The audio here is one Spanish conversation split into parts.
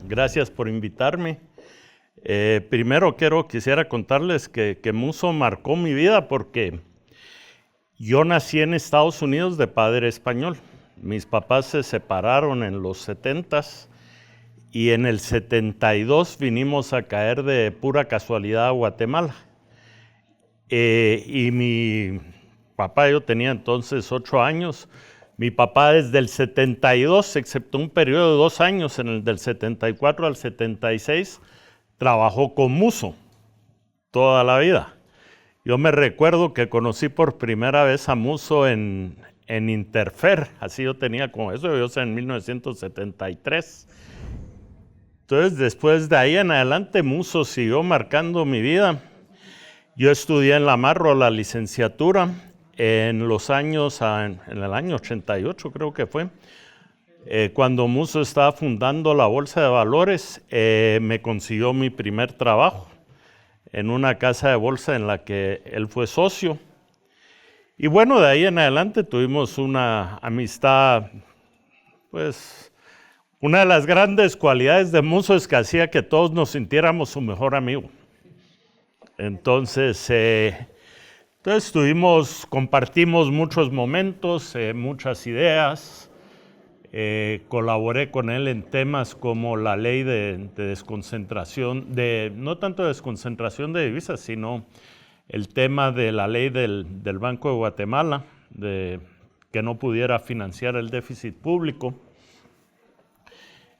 Gracias por invitarme. Primero quisiera contarles que Muso marcó mi vida porque yo nací en Estados Unidos de padre español. Mis papás se separaron en los 70s y en el 72 vinimos a caer de pura casualidad a Guatemala. Y mi papá, yo tenía entonces 8 años. Mi papá desde el 72, excepto un periodo de 2 años, en el del 74 al 76, trabajó con Muso toda la vida. Yo me recuerdo que conocí por primera vez a Muso en Interfer, así yo tenía como eso, yo sé, en 1973. Entonces, después de ahí en adelante, Muso siguió marcando mi vida. Yo estudié en la Marro la licenciatura en el año 88 creo que fue, cuando Muso estaba fundando la Bolsa de Valores. Me consiguió mi primer trabajo en una casa de bolsa en la que él fue socio. Y bueno, de ahí en adelante tuvimos una amistad, pues una de las grandes cualidades de Muso es que hacía que todos nos sintiéramos su mejor amigo. Entonces compartimos muchos momentos, muchas ideas. Colaboré con él en temas como la ley de desconcentración, no tanto de desconcentración de divisas, sino el tema de la ley del Banco de Guatemala, de que no pudiera financiar el déficit público.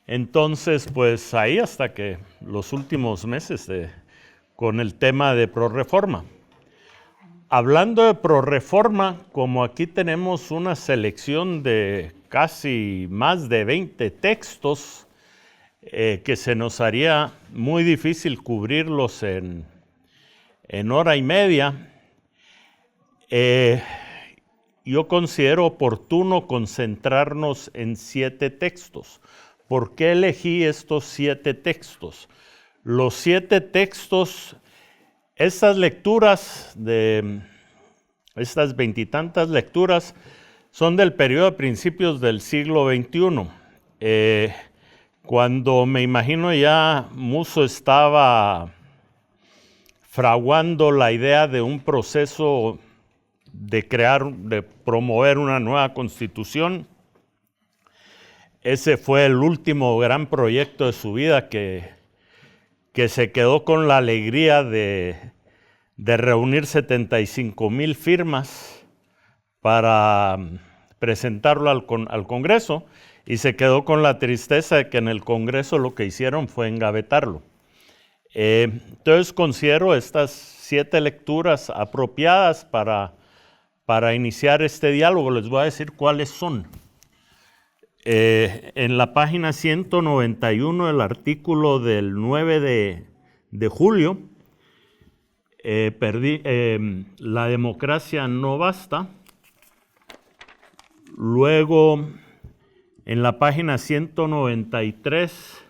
Entonces, pues ahí hasta que los últimos meses con el tema de ProReforma. Hablando de ProReforma, como aquí tenemos una selección de casi más de 20 textos que se nos haría muy difícil cubrirlos en hora y media, yo considero oportuno concentrarnos en 7 textos. ¿Por qué elegí estos 7 textos? Los 7 textos, estas lecturas, estas 20 y tantas lecturas, son del periodo de principios del siglo XXI. Cuando me imagino ya Muso estaba fraguando la idea de un proceso de promover una nueva constitución. Ese fue el último gran proyecto de su vida que se quedó con la alegría de reunir 75,000 firmas para presentarlo al Congreso, y se quedó con la tristeza de que en el Congreso lo que hicieron fue engavetarlo. Entonces considero estas 7 lecturas apropiadas para iniciar este diálogo. Les voy a decir cuáles son. En la página 191 del artículo del 9 de julio, la democracia no basta. Luego, en la página 193,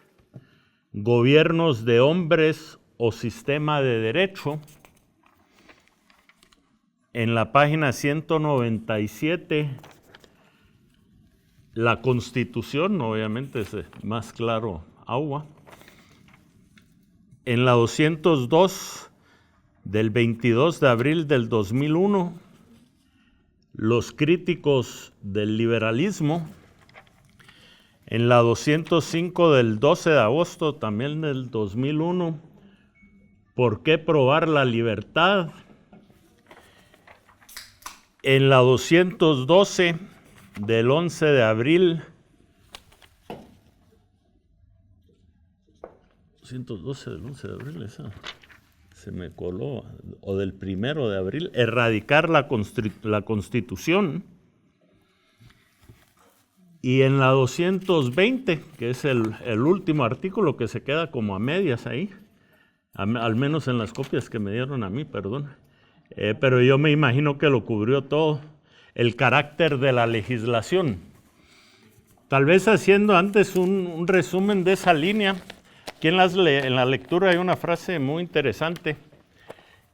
gobiernos de hombres o sistema de derecho. En la página 197, la Constitución, obviamente es más claro agua. En la 202 del 22 de abril del 2001, los críticos del liberalismo. En la 205 del 12 de agosto también del 2001, ¿por qué probar la libertad? En la 212 del 11 de abril, 212 del 11 de abril, esa se me coló, o del 1 de abril, erradicar la Constitución. Y en la 220, que es el último artículo que se queda como a medias ahí, al menos en las copias que me dieron a mí, perdón, pero yo me imagino que lo cubrió todo, el carácter de la legislación. Tal vez haciendo antes un resumen de esa línea, aquí en la lectura hay una frase muy interesante,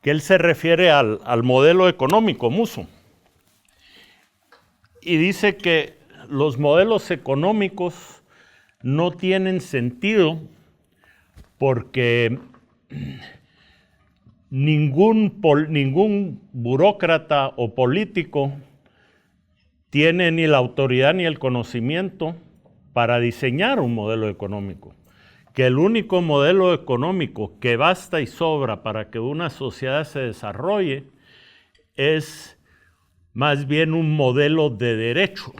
que él se refiere al modelo económico, Muso, y dice que los modelos económicos no tienen sentido porque ningún burócrata o político tiene ni la autoridad ni el conocimiento para diseñar un modelo económico. Que el único modelo económico que basta y sobra para que una sociedad se desarrolle es más bien un modelo de derecho,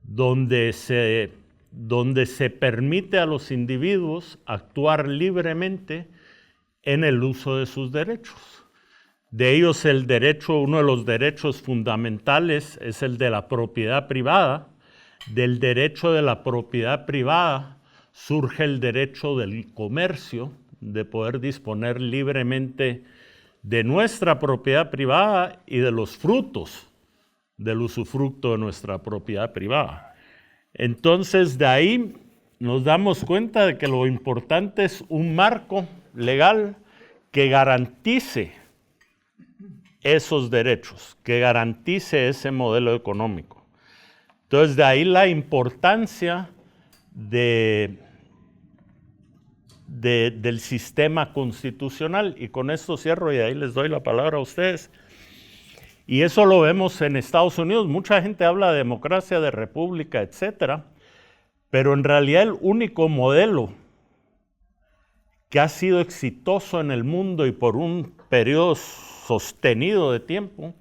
donde se permite a los individuos actuar libremente en el uso de sus derechos. De ellos uno de los derechos fundamentales es el de la propiedad privada. Del derecho de la propiedad privada surge el derecho del comercio, de poder disponer libremente de nuestra propiedad privada y de los frutos del usufructo de nuestra propiedad privada. Entonces, de ahí nos damos cuenta de que lo importante es un marco legal que garantice esos derechos, que garantice ese modelo económico. Entonces, de ahí la importancia del sistema constitucional. Y con esto cierro y ahí les doy la palabra a ustedes. Y eso lo vemos en Estados Unidos. Mucha gente habla de democracia, de república, etcétera, pero en realidad el único modelo que ha sido exitoso en el mundo y por un periodo sostenido de tiempo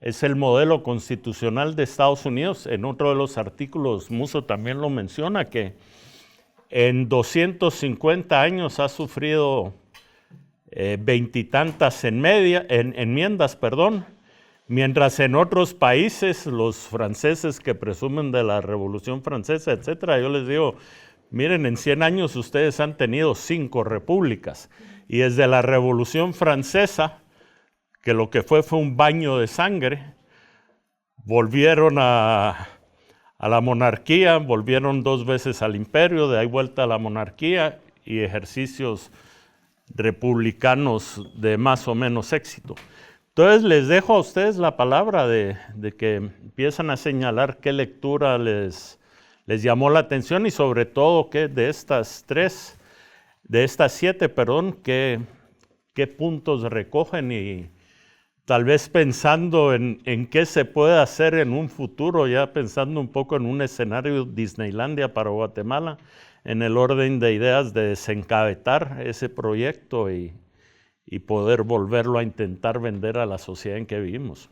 es el modelo constitucional de Estados Unidos. En otro de los artículos, Musso también lo menciona, que en 250 años ha sufrido veintitantas enmiendas, mientras en otros países, los franceses que presumen de la Revolución Francesa, etcétera, yo les digo, miren, en 100 años ustedes han tenido 5 repúblicas, y desde la Revolución Francesa, que lo que fue un baño de sangre, volvieron a la monarquía, volvieron 2 veces al imperio, de ahí vuelta a la monarquía y ejercicios republicanos de más o menos éxito. Entonces les dejo a ustedes la palabra de que empiezan a señalar qué lectura les llamó la atención y sobre todo que de estas 7, qué puntos recogen y tal vez pensando en qué se puede hacer en un futuro, ya pensando un poco en un escenario Disneylandia para Guatemala, en el orden de ideas de desencabetar ese proyecto y poder volverlo a intentar vender a la sociedad en que vivimos.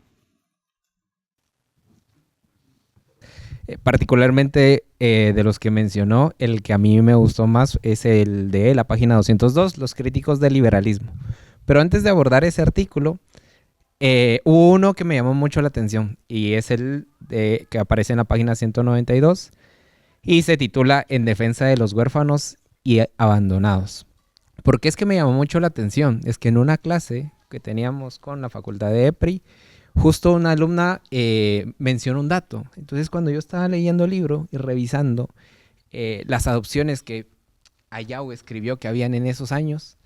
Particularmente de los que mencionó, el que a mí me gustó más es el de la página 202, los críticos del liberalismo. Pero antes de abordar ese artículo, hubo uno que me llamó mucho la atención y es el que aparece en la página 192 y se titula En defensa de los huérfanos y abandonados. ¿Por qué es que me llamó mucho la atención? Es que en una clase que teníamos con la facultad de EPRI, justo una alumna mencionó un dato. Entonces, cuando yo estaba leyendo el libro y revisando las adopciones que Ayau escribió que habían en esos años,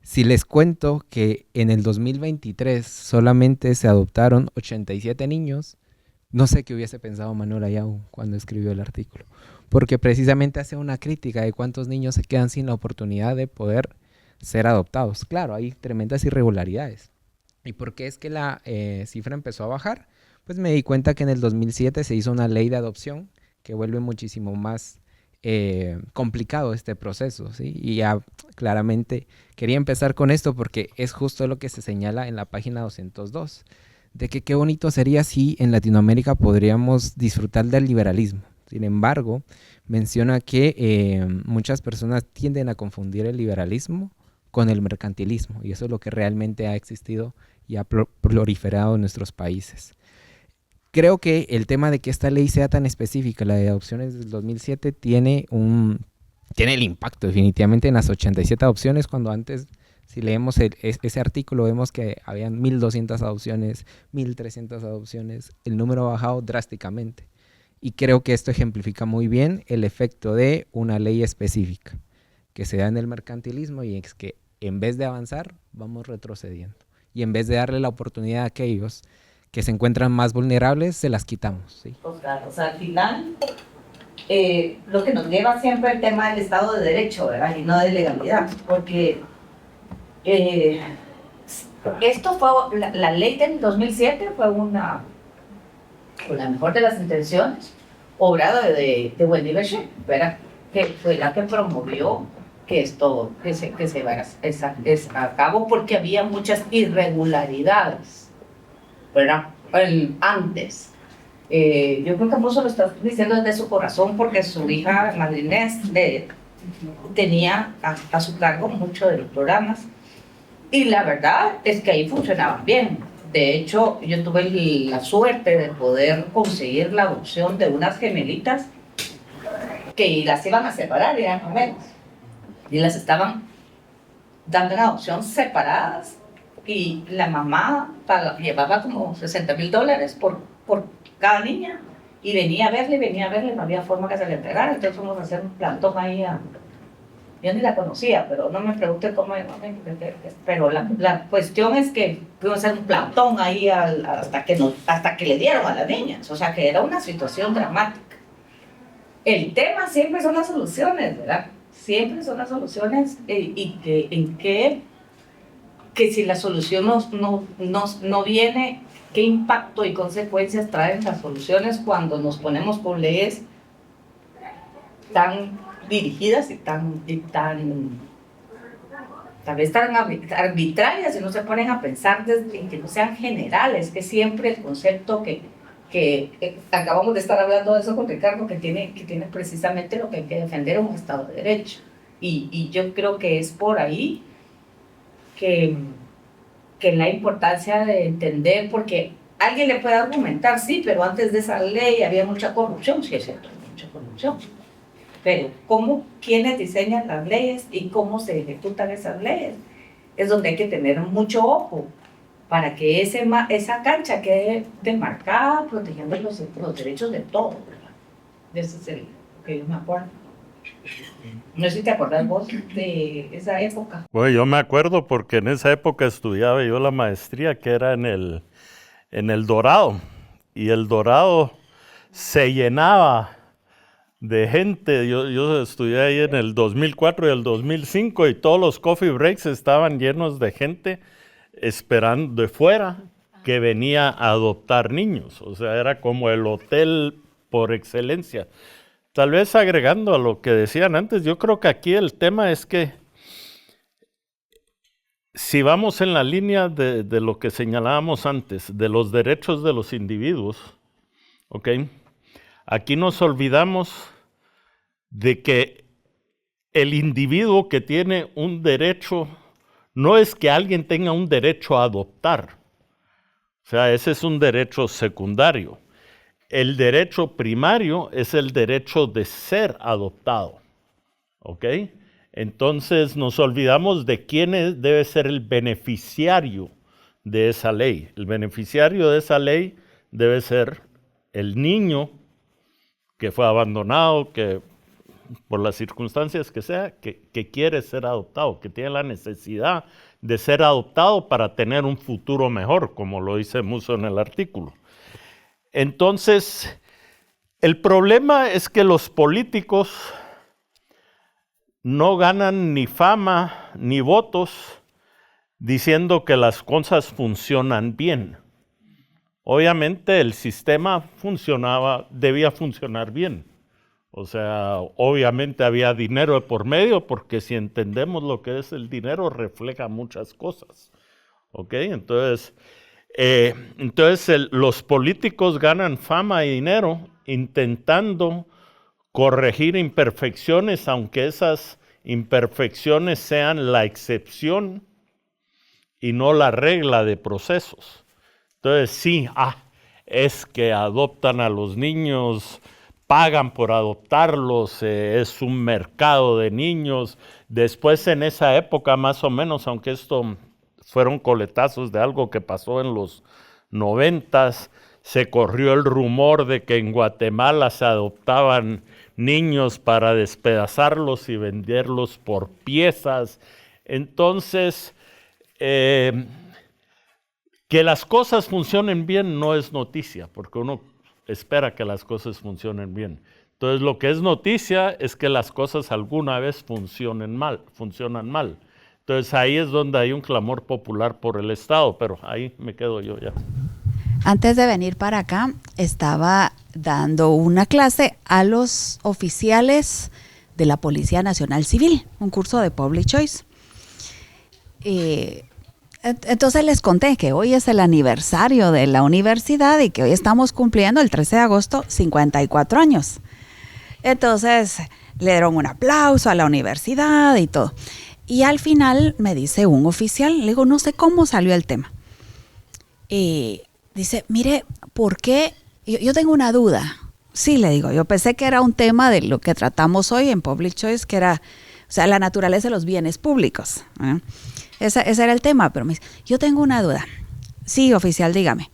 si les cuento que en el 2023 solamente se adoptaron 87 niños, no sé qué hubiese pensado Manuel Ayau cuando escribió el artículo, porque precisamente hace una crítica de cuántos niños se quedan sin la oportunidad de poder ser adoptados. Claro, hay tremendas irregularidades. ¿Y por qué es que la cifra empezó a bajar? Pues me di cuenta que en el 2007 se hizo una ley de adopción que vuelve muchísimo más complicado este proceso, ¿sí? Y ya claramente quería empezar con esto porque es justo lo que se señala en la página 202, de que qué bonito sería si en Latinoamérica podríamos disfrutar del liberalismo. Sin embargo, menciona que muchas personas tienden a confundir el liberalismo con el mercantilismo, y eso es lo que realmente ha existido y ha proliferado en nuestros países. Creo que el tema de que esta ley sea tan específica, la de adopciones del 2007, tiene el impacto definitivamente en las 87 adopciones, cuando antes, si leemos ese artículo, vemos que habían 1.200 adopciones, 1.300 adopciones, el número ha bajado drásticamente. Y creo que esto ejemplifica muy bien el efecto de una ley específica que se da en el mercantilismo, y es que en vez de avanzar, vamos retrocediendo. Y en vez de darle la oportunidad a aquellos que se encuentran más vulnerables, se las quitamos, ¿sí? O sea, al final lo que nos lleva siempre el tema del Estado de Derecho, ¿verdad? Y no de legalidad, porque esto fue, la ley del 2007 fue una, con la mejor de las intenciones, obra de Wendy Bechet, ¿verdad? Que fue la que promovió que esto que se vaya a cabo porque había muchas irregularidades, ¿verdad? Antes. Yo creo que Musso lo está diciendo desde su corazón porque su hija Madrinés tenía a su cargo mucho de los programas y la verdad es que ahí funcionaban bien. De hecho, yo tuve la suerte de poder conseguir la adopción de unas gemelitas que las iban a separar, eran gemelas, y las estaban dando en adopción separadas y la mamá llevaba como $60,000 por cada niña y venía a verle, no había forma que se le entregara, entonces fuimos a hacer un plantón ahí yo ni la conocía, pero no me pregunté cómo, pero la cuestión es que fuimos a hacer un plantón ahí hasta que le dieron a las niñas, o sea que era una situación dramática. El tema siempre son las soluciones, ¿verdad? Siempre son las soluciones y que si la solución no viene, ¿qué impacto y consecuencias traen las soluciones cuando nos ponemos con leyes tan dirigidas y tal vez tan arbitrarias y no se ponen a pensar que no sean generales, que siempre el concepto que acabamos de estar hablando de eso con Ricardo, que tiene precisamente lo que hay que defender, un Estado de Derecho. Y yo creo que es por ahí que la importancia de entender, porque alguien le puede argumentar, sí, pero antes de esa ley había mucha corrupción, sí es cierto, mucha corrupción. Pero quiénes diseñan las leyes y cómo se ejecutan esas leyes, es donde hay que tener mucho ojo para que esa cancha quede demarcada, protegiendo los derechos de todos, ¿verdad? Ese es lo que yo me acuerdo. No sé si te acuerdas vos de esa época. Bueno, yo me acuerdo porque en esa época estudiaba yo la maestría que era en el Dorado, y el Dorado se llenaba de gente. Yo estudié ahí en el 2004 y el 2005 y todos los coffee breaks estaban llenos de gente esperando de fuera que venía a adoptar niños. O sea, era como el hotel por excelencia. Tal vez agregando a lo que decían antes, yo creo que aquí el tema es que si vamos en la línea de lo que señalábamos antes, de los derechos de los individuos, ¿ok? Aquí nos olvidamos de que el individuo que tiene un derecho, no es que alguien tenga un derecho a adoptar. O sea, ese es un derecho secundario. El derecho primario es el derecho de ser adoptado. ¿Ok? Entonces nos olvidamos de quién debe ser el beneficiario de esa ley. El beneficiario de esa ley debe ser el niño que fue abandonado, que por las circunstancias que sea, que quiere ser adoptado, que tiene la necesidad de ser adoptado para tener un futuro mejor, como lo dice Musso en el artículo. Entonces, el problema es que los políticos no ganan ni fama ni votos diciendo que las cosas funcionan bien. Obviamente el sistema debía funcionar bien. O sea, obviamente había dinero de por medio, porque si entendemos lo que es el dinero, refleja muchas cosas. ¿Ok? Entonces los políticos ganan fama y dinero intentando corregir imperfecciones, aunque esas imperfecciones sean la excepción y no la regla de procesos. Entonces sí, es que adoptan a los niños, pagan por adoptarlos, es un mercado de niños. Después en esa época más o menos, aunque esto fueron coletazos de algo que pasó en los 90s, se corrió el rumor de que en Guatemala se adoptaban niños para despedazarlos y venderlos por piezas. Entonces, que las cosas funcionen bien no es noticia, porque uno espera que las cosas funcionen bien. Entonces, lo que es noticia es que las cosas alguna vez funcionan mal. Entonces, ahí es donde hay un clamor popular por el Estado, pero ahí me quedo yo ya. Antes de venir para acá, estaba dando una clase a los oficiales de la Policía Nacional Civil, un curso de Public Choice. Entonces les conté que hoy es el aniversario de la universidad y que hoy estamos cumpliendo el 13 de agosto 54 años. Entonces le dieron un aplauso a la universidad y todo. Y al final me dice un oficial, le digo, no sé cómo salió el tema. Dice, mire, ¿por qué? Yo tengo una duda. Sí, le digo, yo pensé que era un tema de lo que tratamos hoy en Public Choice, que era, o sea, la naturaleza de los bienes públicos. Ese era el tema, pero me dice, yo tengo una duda. Sí, oficial, dígame.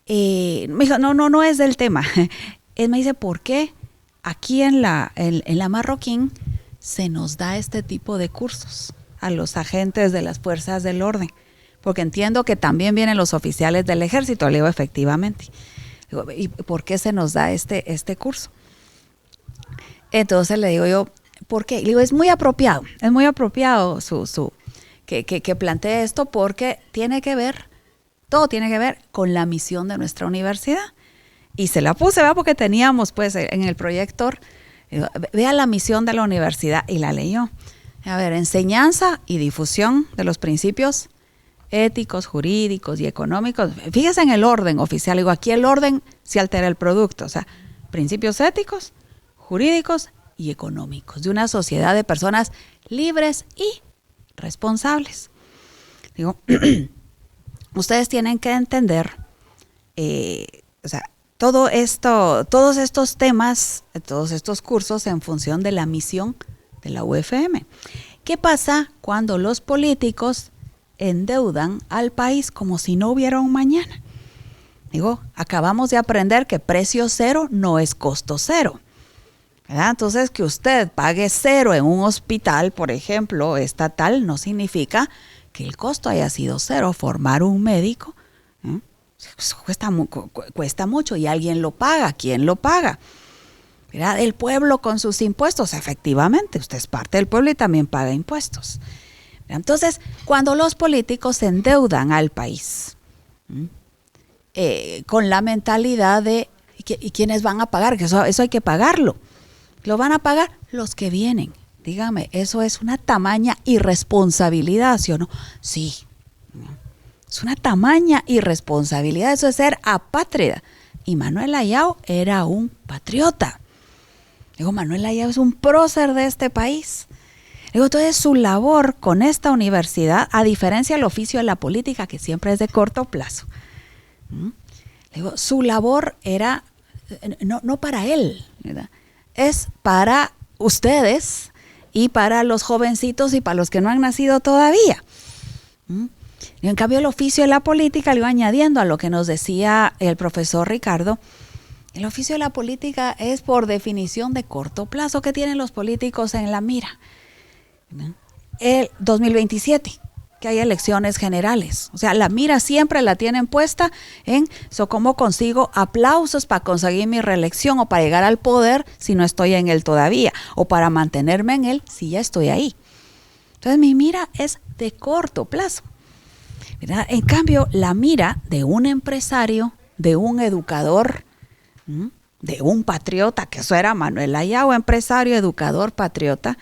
Me dijo, no es del tema. Él me dice, ¿por qué aquí en la Marroquín se nos da este tipo de cursos a los agentes de las fuerzas del orden? Porque entiendo que también vienen los oficiales del ejército. Le digo, efectivamente. Digo, ¿y por qué se nos da este curso? Entonces le digo yo, ¿por qué? Le digo, es muy apropiado que plantee esto porque todo tiene que ver con la misión de nuestra universidad. Y se la puse, ¿verdad? Porque teníamos pues en el proyector, vea la misión de la universidad, y la leyó. A ver, enseñanza y difusión de los principios éticos, jurídicos y económicos. Fíjese en el orden oficial, digo, aquí el orden se altera el producto, o sea, principios éticos, jurídicos y económicos de una sociedad de personas libres y responsables. Digo, ustedes tienen que entender, o sea, todos estos temas, todos estos cursos en función de la misión de la UFM. ¿Qué pasa cuando los políticos endeudan al país como si no hubiera un mañana? Digo, acabamos de aprender que precio cero no es costo cero, ¿verdad? Entonces, que usted pague cero en un hospital, por ejemplo, estatal, no significa que el costo haya sido cero. Formar un médico cuesta mucho y alguien lo paga. ¿Quién lo paga? ¿Verdad? El pueblo con sus impuestos. Efectivamente, usted es parte del pueblo y también paga impuestos. Entonces, cuando los políticos endeudan al país con la mentalidad de ¿y quiénes van a pagar? Que eso hay que pagarlo. Lo van a pagar los que vienen. Dígame, ¿eso es una tamaña irresponsabilidad, sí o no? Sí. Es una tamaña irresponsabilidad. Eso es ser apátrida. Y Manuel Ayau era un patriota. Digo, Manuel Ayau es un prócer de este país. Digo, entonces su labor con esta universidad, a diferencia del oficio de la política, que siempre es de corto plazo, digo, su labor era no para él, ¿verdad? Es para ustedes y para los jovencitos y para los que no han nacido todavía. Y en cambio el oficio de la política, le iba añadiendo a lo que nos decía el profesor Ricardo, el oficio de la política es por definición de corto plazo. ¿Qué tienen los políticos en la mira? El 2027, que hay elecciones generales. O sea, la mira siempre la tienen puesta en cómo consigo aplausos para conseguir mi reelección o para llegar al poder si no estoy en él todavía, o para mantenerme en él si ya estoy ahí. Entonces mi mira es de corto plazo, ¿verdad? En cambio, la mira de un empresario, de un educador, de un patriota, que eso era Manuel Ayau, empresario, educador, patriota,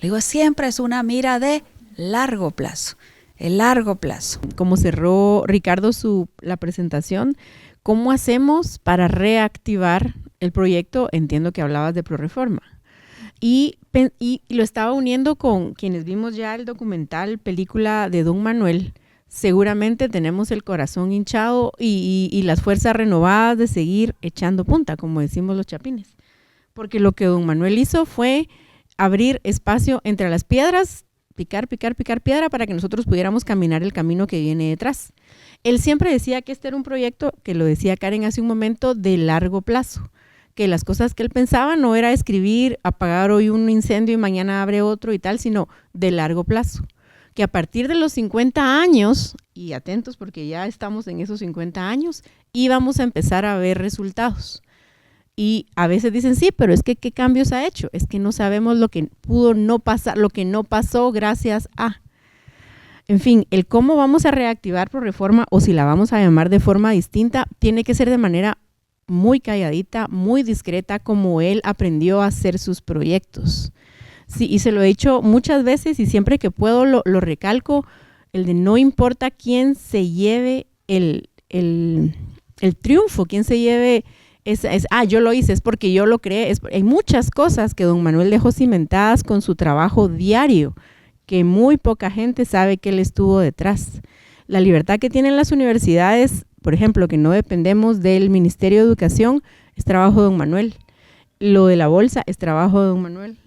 le digo, siempre es una mira de largo plazo, el largo plazo. Como cerró Ricardo la presentación, ¿cómo hacemos para reactivar el proyecto? Entiendo que hablabas de ProReforma. Y lo estaba uniendo con quienes vimos ya el documental, película de Don Manuel. Seguramente tenemos el corazón hinchado y las fuerzas renovadas de seguir echando punta, como decimos los chapines. Porque lo que Don Manuel hizo fue abrir espacio entre las piedras, picar piedra para que nosotros pudiéramos caminar el camino que viene detrás. Él siempre decía que este era un proyecto, que lo decía Karen hace un momento, de largo plazo, que las cosas que él pensaba no era escribir, apagar hoy un incendio y mañana abre otro y tal, sino de largo plazo. Que a partir de los 50 años, y atentos porque ya estamos en esos 50 años, íbamos a empezar a ver resultados. Y a veces dicen, sí, pero es que ¿qué cambios ha hecho? Es que no sabemos lo que pudo no pasar, lo que no pasó gracias a. En fin, el cómo vamos a reactivar ProReforma o si la vamos a llamar de forma distinta, tiene que ser de manera muy calladita, muy discreta, como él aprendió a hacer sus proyectos. Sí, y se lo he dicho muchas veces y siempre que puedo lo recalco, el de no importa quién se lleve el triunfo, quién se lleve, yo lo hice, es porque yo lo creé. Hay muchas cosas que don Manuel dejó cimentadas con su trabajo diario, que muy poca gente sabe que él estuvo detrás. La libertad que tienen las universidades, por ejemplo, que no dependemos del Ministerio de Educación, es trabajo de don Manuel. Lo de la bolsa es trabajo de don Manuel.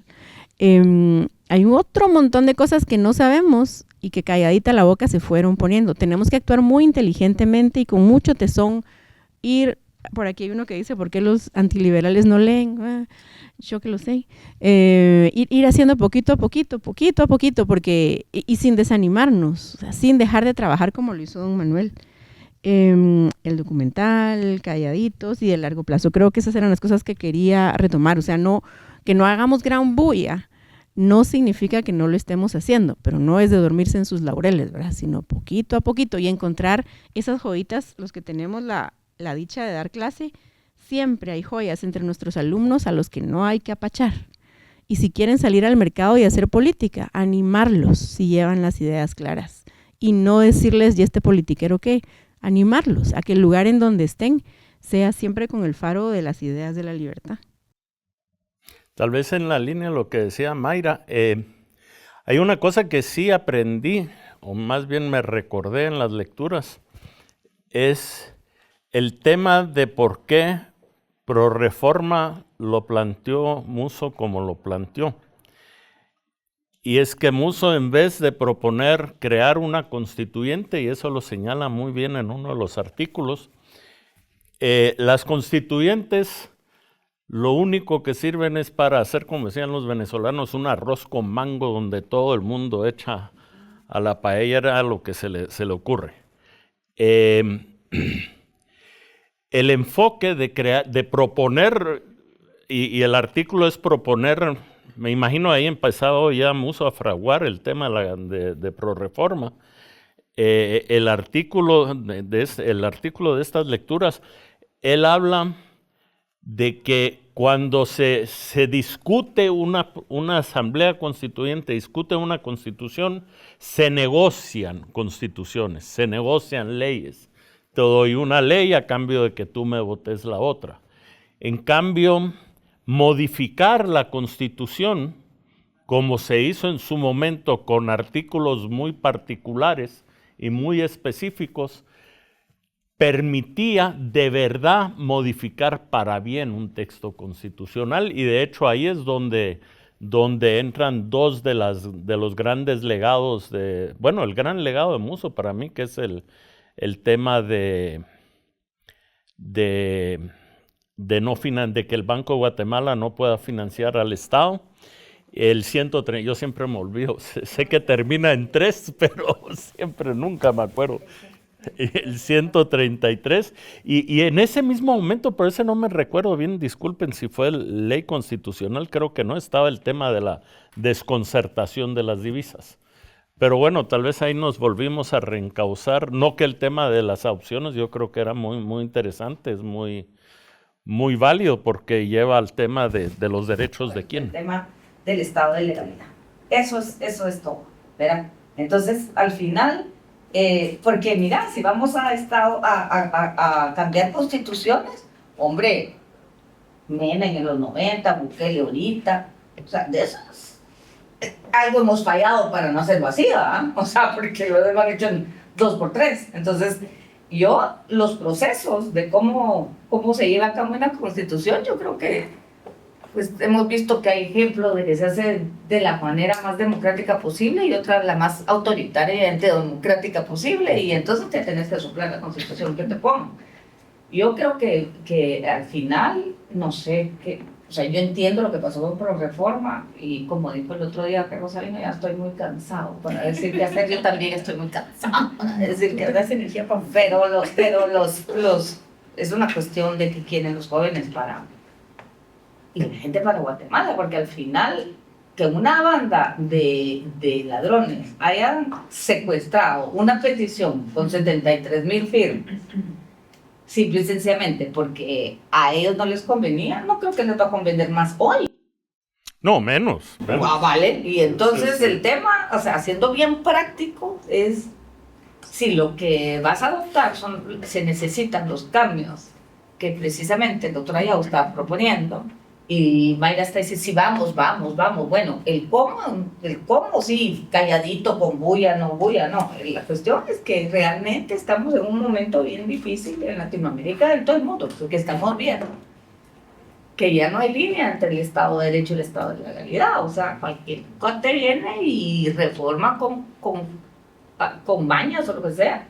Hay otro montón de cosas que no sabemos y que calladita la boca se fueron poniendo. Tenemos que actuar muy inteligentemente y con mucho tesón. Por aquí hay uno que dice, ¿por qué los antiliberales no leen? Yo que lo sé. Ir haciendo poquito a poquito, porque, y sin desanimarnos, o sea, sin dejar de trabajar como lo hizo don Manuel. El documental, calladitos y de largo plazo. Creo que esas eran las cosas que quería retomar. O sea, que no hagamos gran bulla, no significa que no lo estemos haciendo, pero no es de dormirse en sus laureles, ¿verdad? Sino poquito a poquito y encontrar esas joyitas, los que tenemos la dicha de dar clase, siempre hay joyas entre nuestros alumnos a los que no hay que apachar. Y si quieren salir al mercado y hacer política, animarlos si llevan las ideas claras. Y no decirles, ¿y este politiquero qué? Animarlos a que el lugar en donde estén sea siempre con el faro de las ideas de la libertad. Tal vez en la línea de lo que decía Mayra, hay una cosa que sí aprendí, o más bien me recordé en las lecturas, es el tema de por qué ProReforma lo planteó Musso como lo planteó. Y es que Musso, en vez de proponer crear una constituyente, y eso lo señala muy bien en uno de los artículos, las constituyentes lo único que sirven es para hacer, como decían los venezolanos, un arroz con mango donde todo el mundo echa a la paella lo que se le ocurre. El enfoque de proponer, y el artículo es proponer, me imagino ahí empezado ya Musso a fraguar el tema de ProReforma. El artículo de estas lecturas, él habla de que cuando se discute una asamblea constituyente, discute una constitución, se negocian constituciones, se negocian leyes. Te doy una ley a cambio de que tú me votes la otra. En cambio, modificar la Constitución, como se hizo en su momento con artículos muy particulares y muy específicos, permitía de verdad modificar para bien un texto constitucional, y de hecho ahí es donde entran dos de los grandes legados el gran legado de Musso para mí, que es el tema de que el Banco de Guatemala no pueda financiar al Estado. El 130, yo siempre me olvido, sé que termina en 3, pero nunca me acuerdo. El 133, y en ese mismo momento, por eso no me recuerdo bien, disculpen si fue ley constitucional, creo que no, estaba el tema de la desconcertación de las divisas. Pero bueno, tal vez ahí nos volvimos a reencauzar, no que el tema de las opciones, yo creo que era muy, muy interesante, es muy, muy válido porque lleva al tema de los derechos de quién. El tema del estado de legalidad. Eso es todo, ¿verdad? Entonces, al final, porque mira, si vamos a cambiar constituciones, hombre, Menem en los 90, Bukele ahorita, o sea, de esas, algo hemos fallado para no hacerlo así, ¿verdad? O sea, porque lo hemos hecho en 2x3. Entonces, los procesos de cómo se lleva a cabo una constitución, yo creo que pues hemos visto que hay ejemplos de que se hace de la manera más democrática posible y otra la más autoritaria y antidemocrática posible, y entonces te tenés que soplar la constitución que te pongan. Yo creo que al final, no sé, o sea, yo entiendo lo que pasó con ProReforma, y como dijo el otro día Carlos Salino, ya estoy muy cansado para decir qué hacer. Yo también estoy muy cansado para decir que das energía, pero es una cuestión de que quieren los jóvenes y la gente para Guatemala, porque al final que una banda de ladrones hayan secuestrado una petición con 73,000 firmas, simple y sencillamente porque a ellos no les convenía, no creo que les va a convenir más hoy. No, menos. Vale, y entonces el tema, o sea, siendo bien práctico, es si lo que vas a adoptar se necesitan los cambios que precisamente el doctor Ayau está proponiendo, y Mayra está diciendo, sí, vamos, bueno, el cómo sí, calladito, con bulla, no, la cuestión es que realmente estamos en un momento bien difícil en Latinoamérica, en todo el mundo, porque estamos viendo que ya no hay línea entre el Estado de Derecho y el Estado de Legalidad, o sea, cualquier corte viene y reforma con mañas o lo que sea.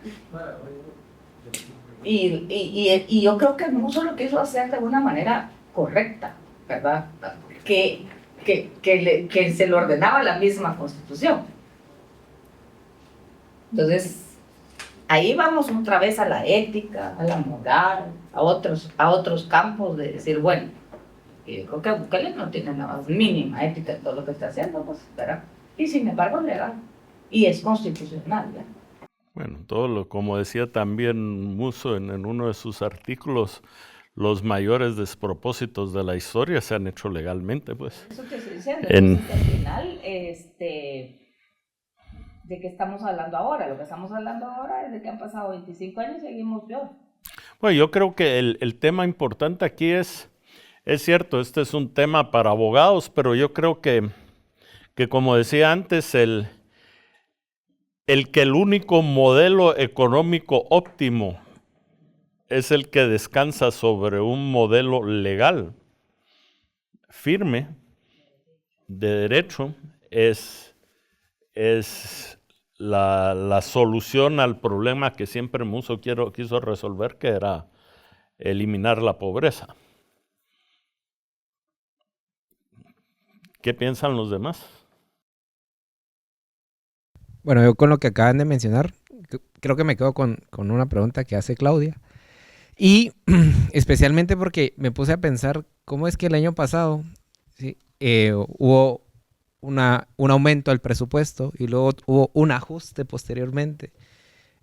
Y yo creo que el mundo lo quiso hacer de una manera correcta, ¿verdad? Que se lo ordenaba la misma Constitución. Entonces, ahí vamos otra vez a la ética, a la moral, a otros campos de decir, bueno, yo creo que Bukele no tiene la más mínima ética en todo lo que está haciendo, pues, ¿verdad? Y sin embargo es legal y es constitucional, ¿verdad? Bueno, como decía también Musso en uno de sus artículos, los mayores despropósitos de la historia se han hecho legalmente, pues. Eso que estoy diciendo, entonces, al final, ¿de qué estamos hablando ahora? Lo que estamos hablando ahora es de que han pasado 25 años y seguimos peor. Bueno, yo creo que el tema importante aquí es cierto, este es un tema para abogados, pero yo creo que como decía antes, el que el único modelo económico óptimo es el que descansa sobre un modelo legal, firme, de derecho, es la solución al problema que siempre Musso quiso resolver, que era eliminar la pobreza. ¿Qué piensan los demás? Bueno, yo con lo que acaban de mencionar, creo que me quedo con una pregunta que hace Claudia. Y especialmente porque me puse a pensar cómo es que el año pasado, ¿sí? Hubo un aumento al presupuesto y luego hubo un ajuste posteriormente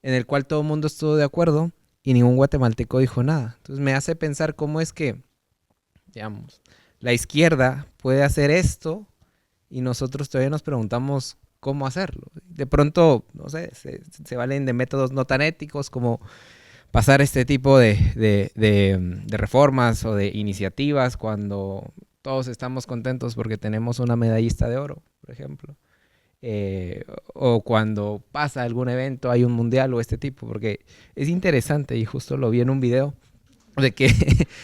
en el cual todo el mundo estuvo de acuerdo y ningún guatemalteco dijo nada. Entonces me hace pensar cómo es que, digamos, la izquierda puede hacer esto y nosotros todavía nos preguntamos cómo hacerlo. De pronto, no sé, se valen de métodos no tan éticos como pasar este tipo de reformas o de iniciativas cuando todos estamos contentos porque tenemos una medallista de oro, por ejemplo. O cuando pasa algún evento, hay un mundial o este tipo, porque es interesante y justo lo vi en un video de que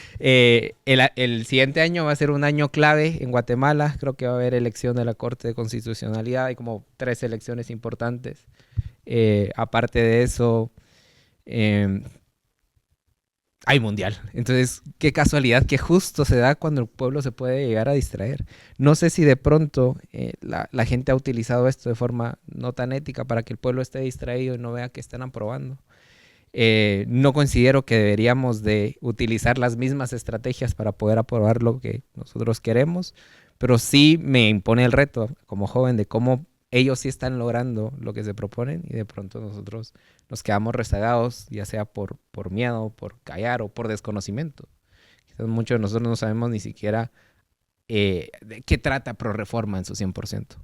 el siguiente año va a ser un año clave en Guatemala. Creo que va a haber elección de la Corte de Constitucionalidad, hay como 3 elecciones importantes. Aparte de eso, hay mundial. Entonces, qué casualidad que justo se da cuando el pueblo se puede llegar a distraer. No sé si de pronto la gente ha utilizado esto de forma no tan ética para que el pueblo esté distraído y no vea que están aprobando. No considero que deberíamos de utilizar las mismas estrategias para poder aprobar lo que nosotros queremos, pero sí me impone el reto como joven de cómo ellos sí están logrando lo que se proponen y de pronto nosotros nos quedamos rezagados, ya sea por miedo, por callar o por desconocimiento. Quizás muchos de nosotros no sabemos ni siquiera de qué trata ProReforma en su 100%.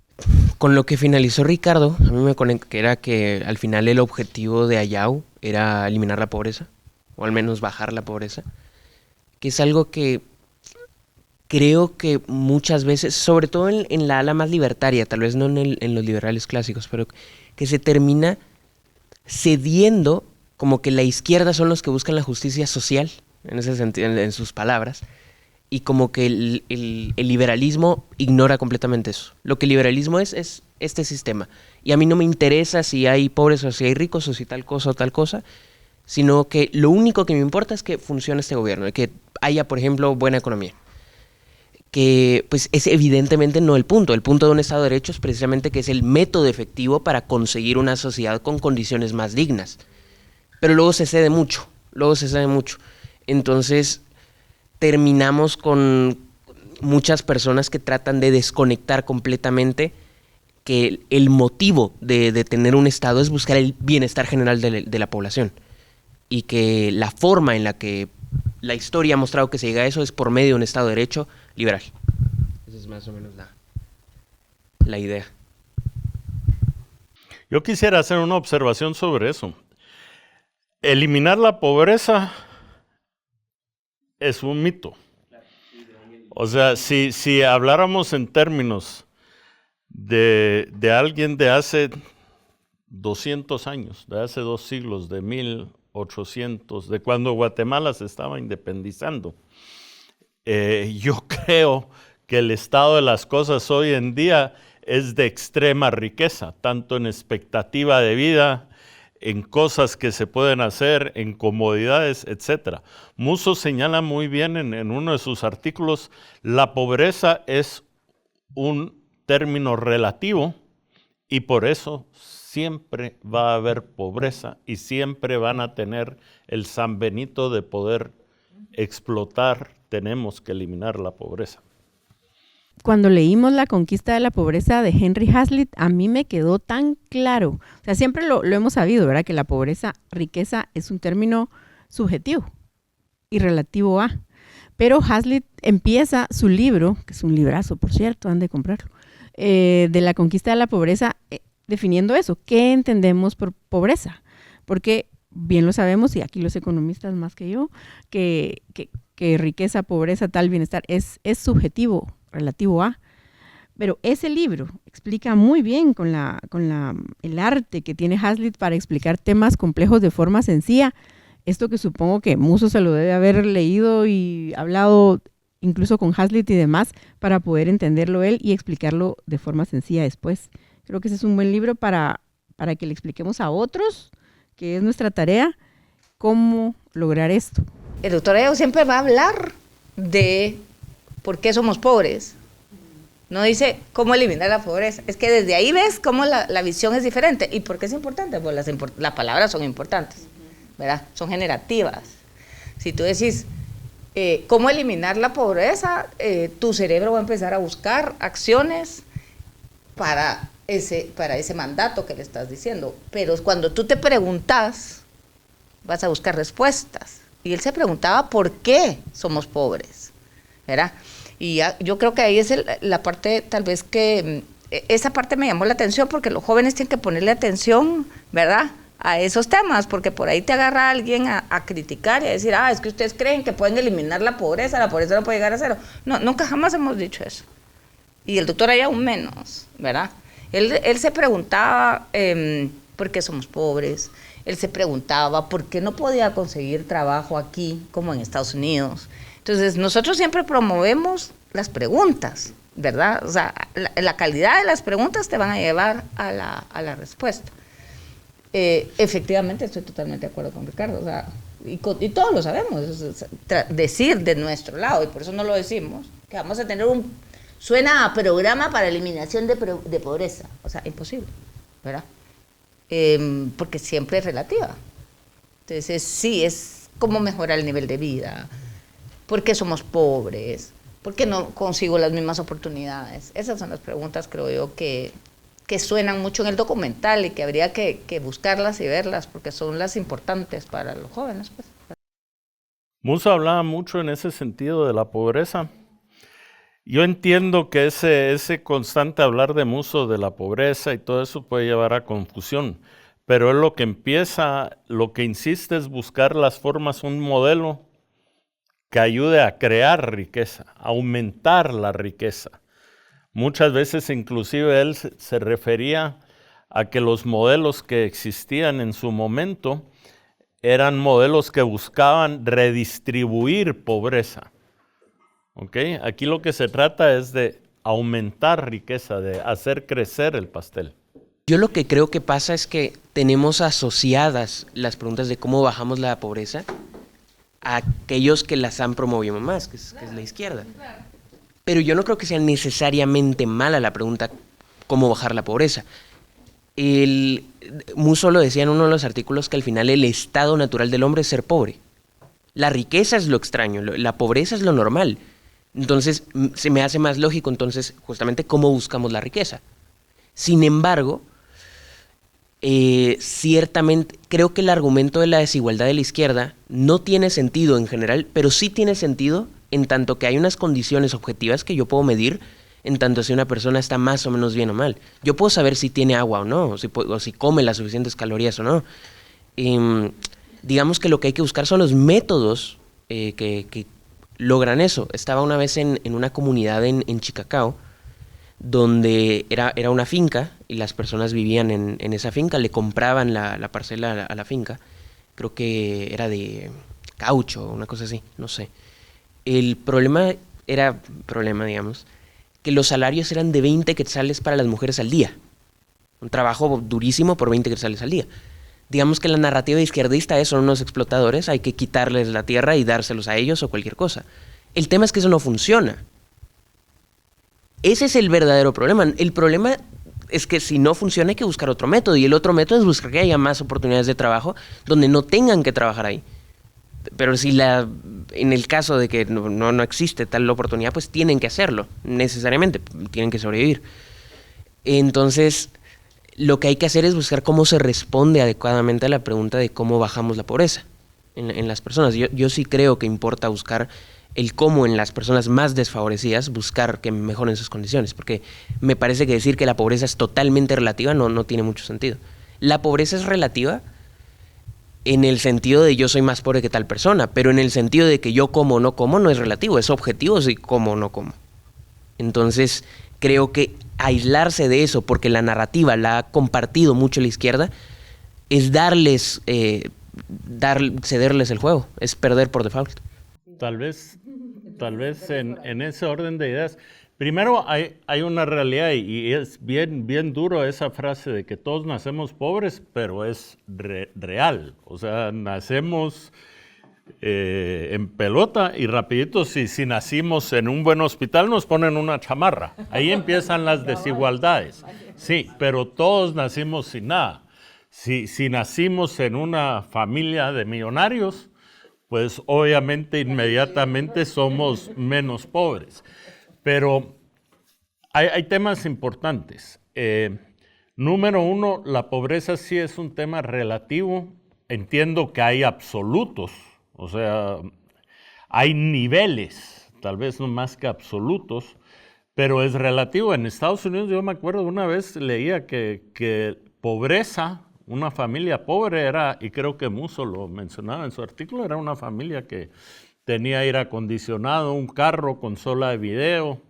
Con lo que finalizó Ricardo, a mí me conecta que era que al final el objetivo de Ayau era eliminar la pobreza, o al menos bajar la pobreza, que es algo que creo que muchas veces, sobre todo en la ala más libertaria, tal vez no en los liberales clásicos, pero que se termina cediendo como que la izquierda son los que buscan la justicia social, en ese sentido, en sus palabras, y como que el liberalismo ignora completamente eso. Lo que el liberalismo es este sistema. Y a mí no me interesa si hay pobres o si hay ricos o si tal cosa o tal cosa, sino que lo único que me importa es que funcione este gobierno, que haya, por ejemplo, buena economía. Que pues es evidentemente no el punto. El punto de un Estado de Derecho es precisamente que es el método efectivo para conseguir una sociedad con condiciones más dignas. Pero luego se cede mucho. Entonces terminamos con muchas personas que tratan de desconectar completamente que el motivo de tener un Estado es buscar el bienestar general de la población, y que la forma en la que la historia ha mostrado que se llega a eso es por medio de un Estado de Derecho liberal. Esa es más o menos la idea. Yo quisiera hacer una observación sobre eso. Eliminar la pobreza es un mito. O sea, si habláramos en términos de alguien de hace 200 años, de hace 2 siglos, de 1800, de cuando Guatemala se estaba independizando, yo creo que el estado de las cosas hoy en día es de extrema riqueza, tanto en expectativa de vida, en cosas que se pueden hacer, en comodidades, etc. Musso señala muy bien en uno de sus artículos, la pobreza es un término relativo y por eso siempre va a haber pobreza y siempre van a tener el San Benito de poder explotar. Tenemos que eliminar la pobreza. Cuando leímos La conquista de la pobreza de Henry Hazlitt, a mí me quedó tan claro, o sea, siempre lo hemos sabido, ¿verdad? Que la pobreza, riqueza es un término subjetivo y relativo a. Pero Hazlitt empieza su libro, que es un librazo, por cierto, han de comprarlo, de La conquista de la pobreza, definiendo eso, ¿qué entendemos por pobreza? Porque bien lo sabemos, y aquí los economistas más que yo, que riqueza, pobreza, tal bienestar es subjetivo, relativo a. Pero ese libro explica muy bien con el arte que tiene Hazlitt para explicar temas complejos de forma sencilla. Esto que supongo que Musso se lo debe haber leído y hablado incluso con Hazlitt y demás para poder entenderlo él y explicarlo de forma sencilla después. Creo que ese es un buen libro para que le expliquemos a otros, que es nuestra tarea, cómo lograr esto. El doctor Ayau siempre va a hablar de por qué somos pobres. No dice cómo eliminar la pobreza. Es que desde ahí ves cómo la visión es diferente. ¿Y por qué es importante? Pues las palabras son importantes, ¿verdad? Son generativas. Si tú decís cómo eliminar la pobreza, tu cerebro va a empezar a buscar acciones para ese mandato que le estás diciendo. Pero cuando tú te preguntas, vas a buscar respuestas. Y él se preguntaba por qué somos pobres, ¿verdad? Y yo creo que ahí es la parte, tal vez que, esa parte me llamó la atención porque los jóvenes tienen que ponerle atención, ¿verdad?, a esos temas, porque por ahí te agarra alguien a criticar y a decir, es que ustedes creen que pueden eliminar la pobreza no puede llegar a cero. No, nunca jamás hemos dicho eso. Y el doctor ahí aún menos, ¿verdad? Él se preguntaba por qué somos pobres. Él se preguntaba por qué no podía conseguir trabajo aquí como en Estados Unidos. Entonces, nosotros siempre promovemos las preguntas, ¿verdad? O sea, la calidad de las preguntas te van a llevar a la respuesta. Efectivamente, estoy totalmente de acuerdo con Ricardo. O sea, y todos lo sabemos, decir de nuestro lado, y por eso no lo decimos, que vamos a tener suena a programa para eliminación de pobreza. O sea, imposible, ¿verdad? Porque siempre es relativa. Entonces, sí, es cómo mejorar el nivel de vida, por qué somos pobres, por qué no consigo las mismas oportunidades. Esas son las preguntas, creo yo, que suenan mucho en el documental y que habría que buscarlas y verlas, porque son las importantes para los jóvenes, pues. Musso hablaba mucho en ese sentido de la pobreza. Yo entiendo que ese constante hablar de Musso de la pobreza y todo eso puede llevar a confusión, pero él lo que insiste es buscar las formas, un modelo que ayude a crear riqueza, a aumentar la riqueza. Muchas veces inclusive él se refería a que los modelos que existían en su momento eran modelos que buscaban redistribuir pobreza. ¿Okay? Aquí lo que se trata es de aumentar riqueza, de hacer crecer el pastel. Yo lo que creo que pasa es que tenemos asociadas las preguntas de cómo bajamos la pobreza a aquellos que las han promovido más, que es la izquierda. Pero yo no creo que sea necesariamente mala la pregunta cómo bajar la pobreza. Musso lo decía en uno de los artículos que al final el estado natural del hombre es ser pobre. La riqueza es lo extraño, la pobreza es lo normal. Entonces, se me hace más lógico, entonces, justamente, cómo buscamos la riqueza. Sin embargo, ciertamente, creo que el argumento de la desigualdad de la izquierda no tiene sentido en general, pero sí tiene sentido en tanto que hay unas condiciones objetivas que yo puedo medir en tanto si una persona está más o menos bien o mal. Yo puedo saber si tiene agua o no, o si come las suficientes calorías o no. Digamos que lo que hay que buscar son los métodos que logran eso. Estaba una vez en una comunidad en Chicacao, donde era una finca y las personas vivían en esa finca, le compraban la parcela a la finca, creo que era de caucho, una cosa así, no sé. El problema, digamos, que los salarios eran de 20 quetzales para las mujeres al día. Un trabajo durísimo por 20 quetzales al día. Digamos que la narrativa izquierdista es: son unos explotadores, hay que quitarles la tierra y dárselos a ellos o cualquier cosa. El tema es que eso no funciona. Ese es el verdadero problema. El problema es que si no funciona hay que buscar otro método, y el otro método es buscar que haya más oportunidades de trabajo donde no tengan que trabajar ahí. Pero si en el caso de que no existe tal oportunidad, pues tienen que hacerlo, necesariamente, tienen que sobrevivir. Entonces, lo que hay que hacer es buscar cómo se responde adecuadamente a la pregunta de cómo bajamos la pobreza en las personas. Yo sí creo que importa buscar el cómo en las personas más desfavorecidas, buscar que mejoren sus condiciones, porque me parece que decir que la pobreza es totalmente relativa no tiene mucho sentido. La pobreza es relativa en el sentido de yo soy más pobre que tal persona, pero en el sentido de que yo como o no como no es relativo, es objetivo si como o no como. Entonces, creo que aislarse de eso, porque la narrativa la ha compartido mucho la izquierda, es cederles el juego, es perder por default. Tal vez en ese orden de ideas. Primero, hay una realidad, y es bien duro esa frase de que todos nacemos pobres, pero es real. O sea, nacemos en pelota y rapidito, si nacimos en un buen hospital, nos ponen una chamarra. Ahí empiezan las desigualdades. Sí, pero todos nacimos sin nada. Si nacimos en una familia de millonarios, pues obviamente inmediatamente somos menos pobres. Pero hay temas importantes. Número uno, la pobreza sí es un tema relativo. Entiendo que hay absolutos, o sea, hay niveles, tal vez no más que absolutos, pero es relativo. En Estados Unidos yo me acuerdo una vez leía que pobreza, una familia pobre era, y creo que Musso lo mencionaba en su artículo, era una familia que tenía aire acondicionado, un carro, consola de video.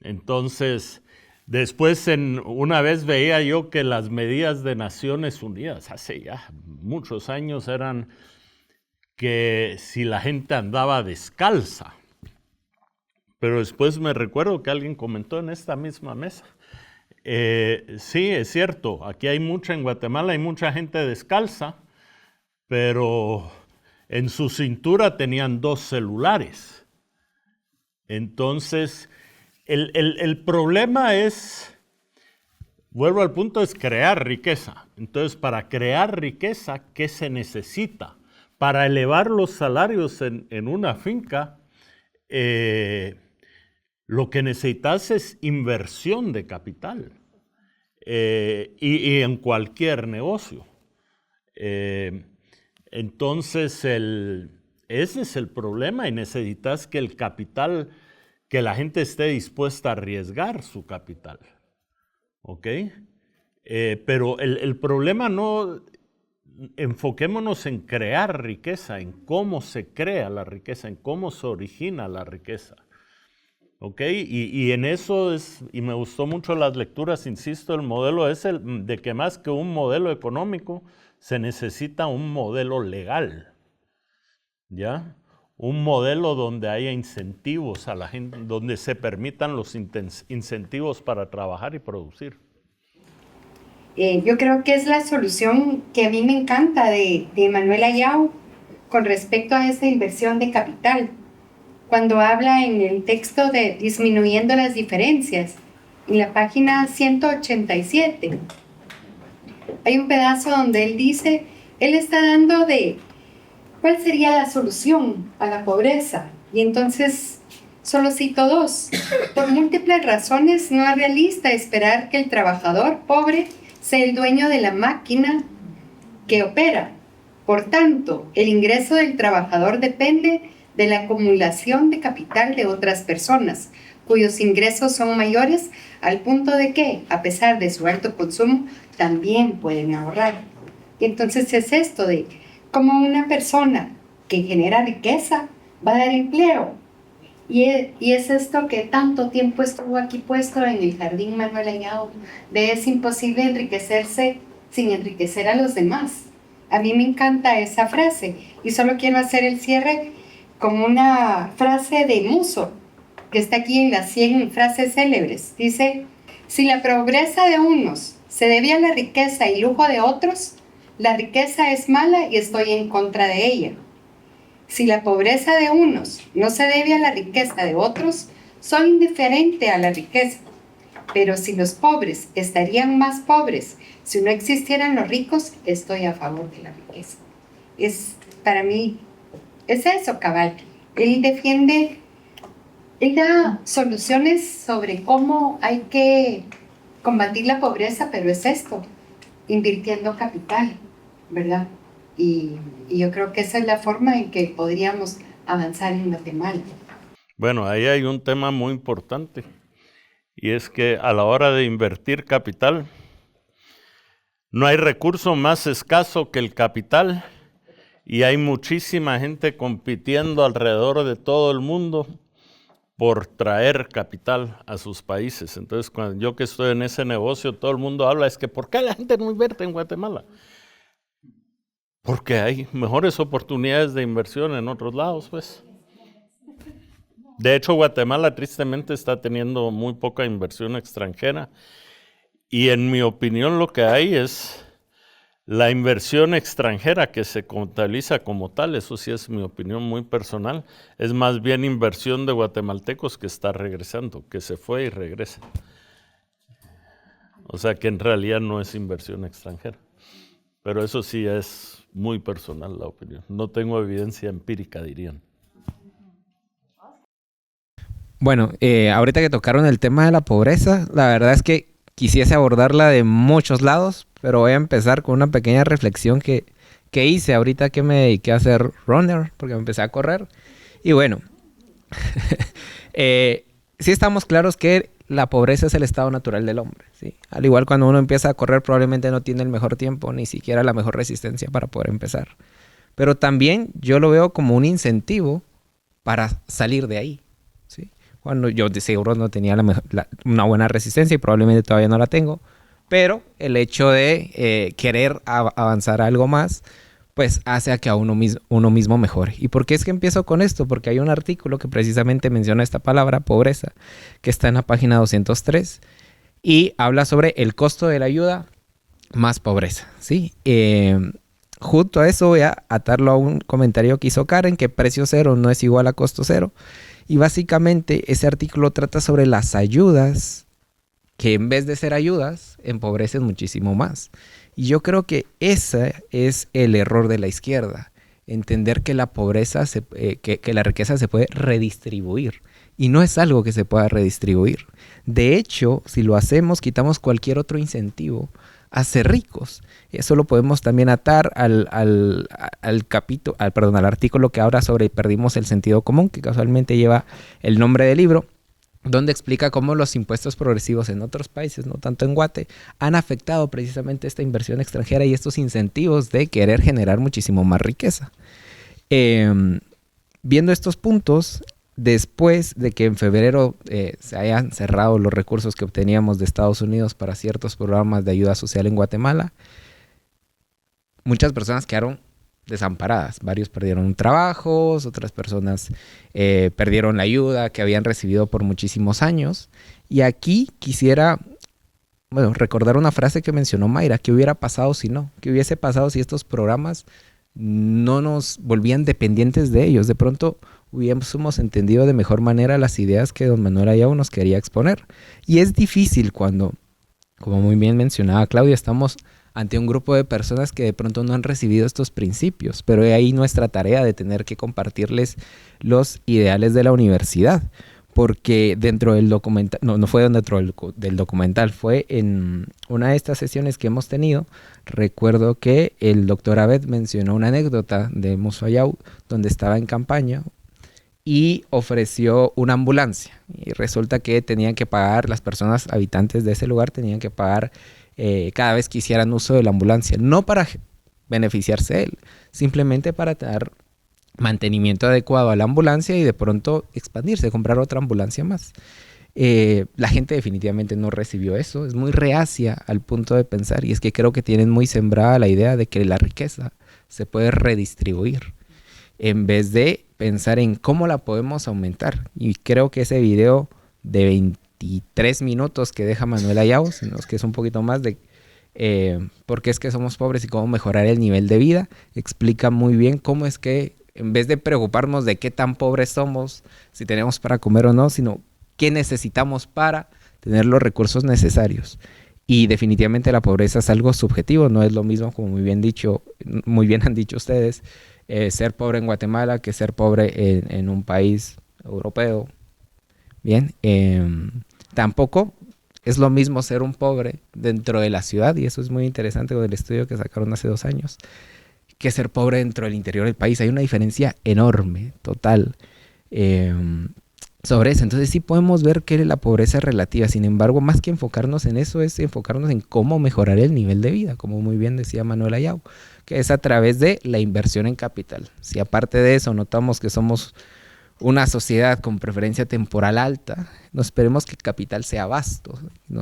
Entonces, después una vez veía yo que las medidas de Naciones Unidas, hace ya muchos años, eran que si la gente andaba descalza. Pero después me recuerdo que alguien comentó en esta misma mesa. Sí, es cierto, aquí en Guatemala hay mucha gente descalza, pero en su cintura tenían 2 celulares. Entonces, el problema es, vuelvo al punto, es crear riqueza. Entonces, para crear riqueza, ¿qué se necesita? Para elevar los salarios en una finca, lo que necesitas es inversión de capital y en cualquier negocio. Entonces, ese es el problema, y necesitas que el capital, que la gente esté dispuesta a arriesgar su capital. ¿Ok? Pero el problema no, enfoquémonos en crear riqueza, en cómo se crea la riqueza, en cómo se origina la riqueza. ¿Ok? Y en eso y me gustó mucho las lecturas, insisto, el modelo es de que más que un modelo económico, se necesita un modelo legal, ¿ya? Un modelo donde haya incentivos a la gente, donde se permitan los incentivos para trabajar y producir. Yo creo que es la solución que a mí me encanta de Manuel Ayau con respecto a esa inversión de capital. Cuando habla en el texto de disminuyendo las diferencias, en la página 187, hay un pedazo donde él dice, él está dando de cuál sería la solución a la pobreza. Y entonces, solo cito dos. Por múltiples razones no es realista esperar que el trabajador pobre sea el dueño de la máquina que opera. Por tanto, el ingreso del trabajador depende de la acumulación de capital de otras personas, cuyos ingresos son mayores al punto de que, a pesar de su alto consumo, también pueden ahorrar. Y entonces es esto de cómo una persona que genera riqueza va a dar empleo. Y es esto que tanto tiempo estuvo aquí puesto en el Jardín Manuel Ayau, de es imposible enriquecerse sin enriquecer a los demás. A mí me encanta esa frase y solo quiero hacer el cierre con una frase de Musso, que está aquí en las 100 frases célebres. Dice, si la pobreza de unos se debe a la riqueza y lujo de otros, la riqueza es mala y estoy en contra de ella. Si la pobreza de unos no se debe a la riqueza de otros, soy indiferente a la riqueza. Pero si los pobres estarían más pobres, si no existieran los ricos, estoy a favor de la riqueza. Para mí, es eso, cabal. Él da soluciones sobre cómo hay que combatir la pobreza, pero es esto, invirtiendo capital, ¿verdad? Y yo creo que esa es la forma en que podríamos avanzar en Guatemala. Bueno, ahí hay un tema muy importante, y es que a la hora de invertir capital, no hay recurso más escaso que el capital, y hay muchísima gente compitiendo alrededor de todo el mundo por traer capital a sus países. Entonces, cuando yo que estoy en ese negocio, todo el mundo habla, es que ¿por qué la gente no invierte en Guatemala? Porque hay mejores oportunidades de inversión en otros lados, pues. De hecho, Guatemala tristemente está teniendo muy poca inversión extranjera. Y en mi opinión lo que hay es la inversión extranjera que se contabiliza como tal, eso sí es mi opinión muy personal, es más bien inversión de guatemaltecos que está regresando, que se fue y regresa. O sea que en realidad no es inversión extranjera. Pero eso sí es muy personal la opinión. No tengo evidencia empírica, dirían. Bueno, ahorita que tocaron el tema de la pobreza, la verdad es que quisiese abordarla de muchos lados, pero voy a empezar con una pequeña reflexión que hice ahorita que me dediqué a hacer runner, porque me empecé a correr. Y bueno, sí estamos claros que la pobreza es el estado natural del hombre, ¿sí? Al igual cuando uno empieza a correr probablemente no tiene el mejor tiempo, ni siquiera la mejor resistencia para poder empezar. Pero también yo lo veo como un incentivo para salir de ahí, ¿sí? Cuando yo de seguro no tenía una buena resistencia y probablemente todavía no la tengo, pero el hecho de querer avanzar a algo más, pues hace a que a uno mismo mejore. ¿Y por qué es que empiezo con esto? Porque hay un artículo que precisamente menciona esta palabra, pobreza, que está en la página 203 y habla sobre el costo de la ayuda más pobreza, ¿sí? Junto a eso voy a atarlo a un comentario que hizo Karen, que precio cero no es igual a costo cero. Y básicamente ese artículo trata sobre las ayudas que en vez de ser ayudas, empobrecen muchísimo más. Y yo creo que ese es el error de la izquierda. Entender que la pobreza, que la riqueza se puede redistribuir. Y no es algo que se pueda redistribuir. De hecho, si lo hacemos, quitamos cualquier otro incentivo a ser ricos. Eso lo podemos también atar al artículo que habla sobre perdimos el sentido común, que casualmente lleva el nombre del libro, donde explica cómo los impuestos progresivos en otros países, no tanto en Guate, han afectado precisamente esta inversión extranjera y estos incentivos de querer generar muchísimo más riqueza. Viendo estos puntos, después de que en febrero se hayan cerrado los recursos que obteníamos de Estados Unidos para ciertos programas de ayuda social en Guatemala, muchas personas quedaron desamparadas. Varios perdieron trabajos, otras personas perdieron la ayuda que habían recibido por muchísimos años. Y aquí quisiera recordar una frase que mencionó Mayra: ¿qué hubiera pasado si no? ¿Qué hubiese pasado si estos programas no nos volvían dependientes de ellos? De pronto hubiésemos entendido de mejor manera las ideas que don Manuel Ayau nos quería exponer. Y es difícil cuando, como muy bien mencionaba Claudia, estamos ante un grupo de personas que de pronto no han recibido estos principios. Pero de ahí nuestra tarea de tener que compartirles los ideales de la universidad. Porque dentro del documental, no fue dentro del documental, fue en una de estas sesiones que hemos tenido. Recuerdo que el doctor Abed mencionó una anécdota de Musayau, donde estaba en campaña y ofreció una ambulancia. Y resulta que tenían que pagar, las personas habitantes de ese lugar tenían que pagar cada vez que hicieran uso de la ambulancia. No para beneficiarse de él, simplemente para dar mantenimiento adecuado a la ambulancia y de pronto expandirse, comprar otra ambulancia más. La gente definitivamente no recibió eso, es muy reacia al punto de pensar, y es que creo que tienen muy sembrada la idea de que la riqueza se puede redistribuir en vez de pensar en cómo la podemos aumentar. Y creo que ese video de 23 minutos que deja Manuel Ayau, sino que es un poquito más de por qué es que somos pobres y cómo mejorar el nivel de vida, explica muy bien cómo es que en vez de preocuparnos de qué tan pobres somos, si tenemos para comer o no, sino qué necesitamos para tener los recursos necesarios. Y definitivamente la pobreza es algo subjetivo, no es lo mismo, como muy bien han dicho ustedes, ser pobre en Guatemala que ser pobre en un país europeo. Bien, tampoco es lo mismo ser un pobre dentro de la ciudad, y eso es muy interesante con el estudio que sacaron hace 2 años, que ser pobre dentro del interior del país. Hay una diferencia enorme, total, sobre eso. Entonces sí podemos ver que la pobreza es relativa. Sin embargo, más que enfocarnos en eso, es enfocarnos en cómo mejorar el nivel de vida, como muy bien decía Manuel Ayau, que es a través de la inversión en capital. Si aparte de eso notamos que somos una sociedad con preferencia temporal alta, no esperemos que el capital sea vasto, ¿no?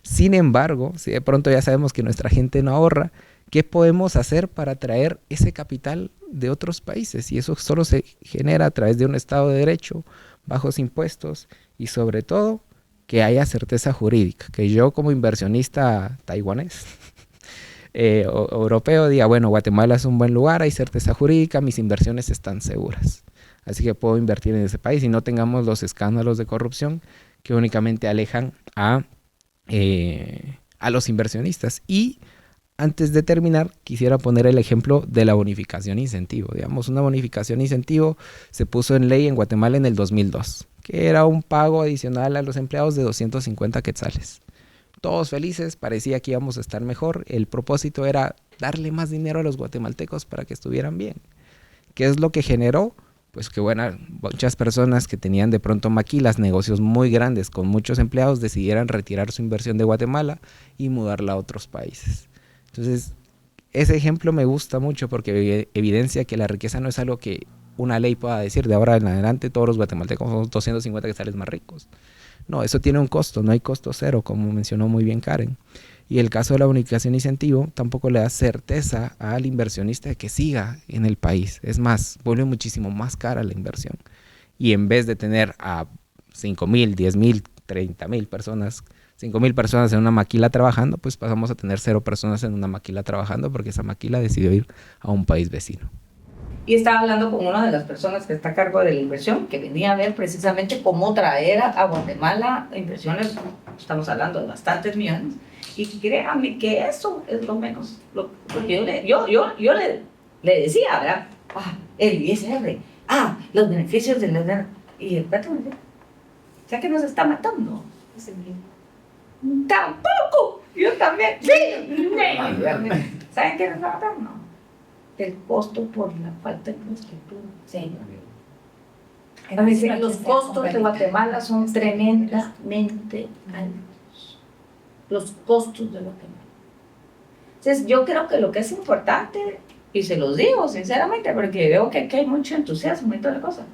Sin embargo, si de pronto ya sabemos que nuestra gente no ahorra, ¿qué podemos hacer para traer ese capital de otros países? Y eso solo se genera a través de un Estado de Derecho, bajos impuestos y sobre todo que haya certeza jurídica. Que yo como inversionista taiwanés o europeo diga, bueno, Guatemala es un buen lugar, hay certeza jurídica, mis inversiones están seguras. Así que puedo invertir en ese país y no tengamos los escándalos de corrupción que únicamente alejan a los inversionistas. Y antes de terminar, quisiera poner el ejemplo de la bonificación incentivo. Digamos, una bonificación incentivo se puso en ley en Guatemala en el 2002, que era un pago adicional a los empleados de 250 quetzales. Todos felices, parecía que íbamos a estar mejor. El propósito era darle más dinero a los guatemaltecos para que estuvieran bien. ¿Qué es lo que generó? Pues que muchas personas que tenían de pronto maquilas, negocios muy grandes con muchos empleados, decidieran retirar su inversión de Guatemala y mudarla a otros países. Entonces, ese ejemplo me gusta mucho porque evidencia que la riqueza no es algo que una ley pueda decir de ahora en adelante todos los guatemaltecos son 250 quetzales más ricos. No, eso tiene un costo, no hay costo cero, como mencionó muy bien Karen. Y el caso de la bonificación incentivo tampoco le da certeza al inversionista de que siga en el país. Es más, vuelve muchísimo más cara la inversión. Y en vez de tener a 5,000, 10,000, 30,000 personas, 5,000 personas en una maquila trabajando, pues pasamos a tener 0 personas en una maquila trabajando porque esa maquila decidió ir a un país vecino. Y estaba hablando con una de las personas que está a cargo de la inversión, que venía a ver precisamente cómo traer a Guatemala inversiones, estamos hablando de bastantes millones, y créanme que eso es lo menos, porque yo le decía, ¿verdad? El ISR, los beneficios del ISR, y el patrón me decía, o sea que nos está matando. Tampoco, yo también, sí, ¿saben qué nos va a matar? No. El costo por la falta de infraestructura. Sí. Los costos de Guatemala son tremendamente altos. Los costos de Guatemala. Entonces, yo creo que lo que es importante, y se los digo sinceramente, porque veo que aquí hay mucho entusiasmo y toda la cosa,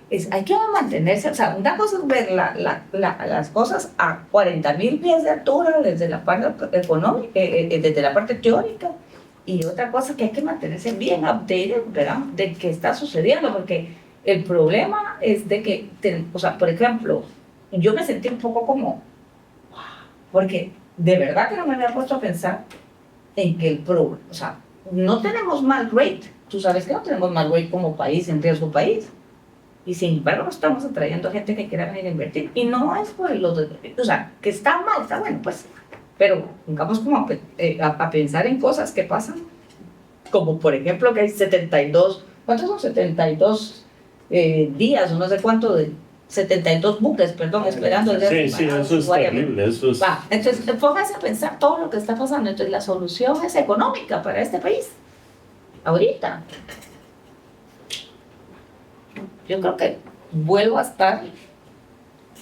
es hay que mantenerse, o sea, una cosa es ver las cosas a 40,000 pies de altura desde la parte económica, desde la parte teórica. Y otra cosa que hay que mantenerse bien updated, ¿verdad? De qué está sucediendo, porque el problema es de que, o sea, por ejemplo, yo me sentí un poco como, porque de verdad que no me había puesto a pensar en que o sea, no tenemos mal rate, tú sabes que no tenemos mal rate como país, en riesgo país, y sin embargo estamos atrayendo gente que quiera venir a invertir, y no es por o sea, que está mal, está bueno, pues, pero pongamos como a pensar en cosas que pasan, como por ejemplo que hay 72, ¿cuántos son? 72 días, o no sé cuánto, de 72 buques, perdón, esperando el Sí, sí, eso es terrible, eso es... Entonces, póngase a pensar todo lo que está pasando. Entonces, la solución es económica para este país, ahorita. Yo creo que vuelvo a estar...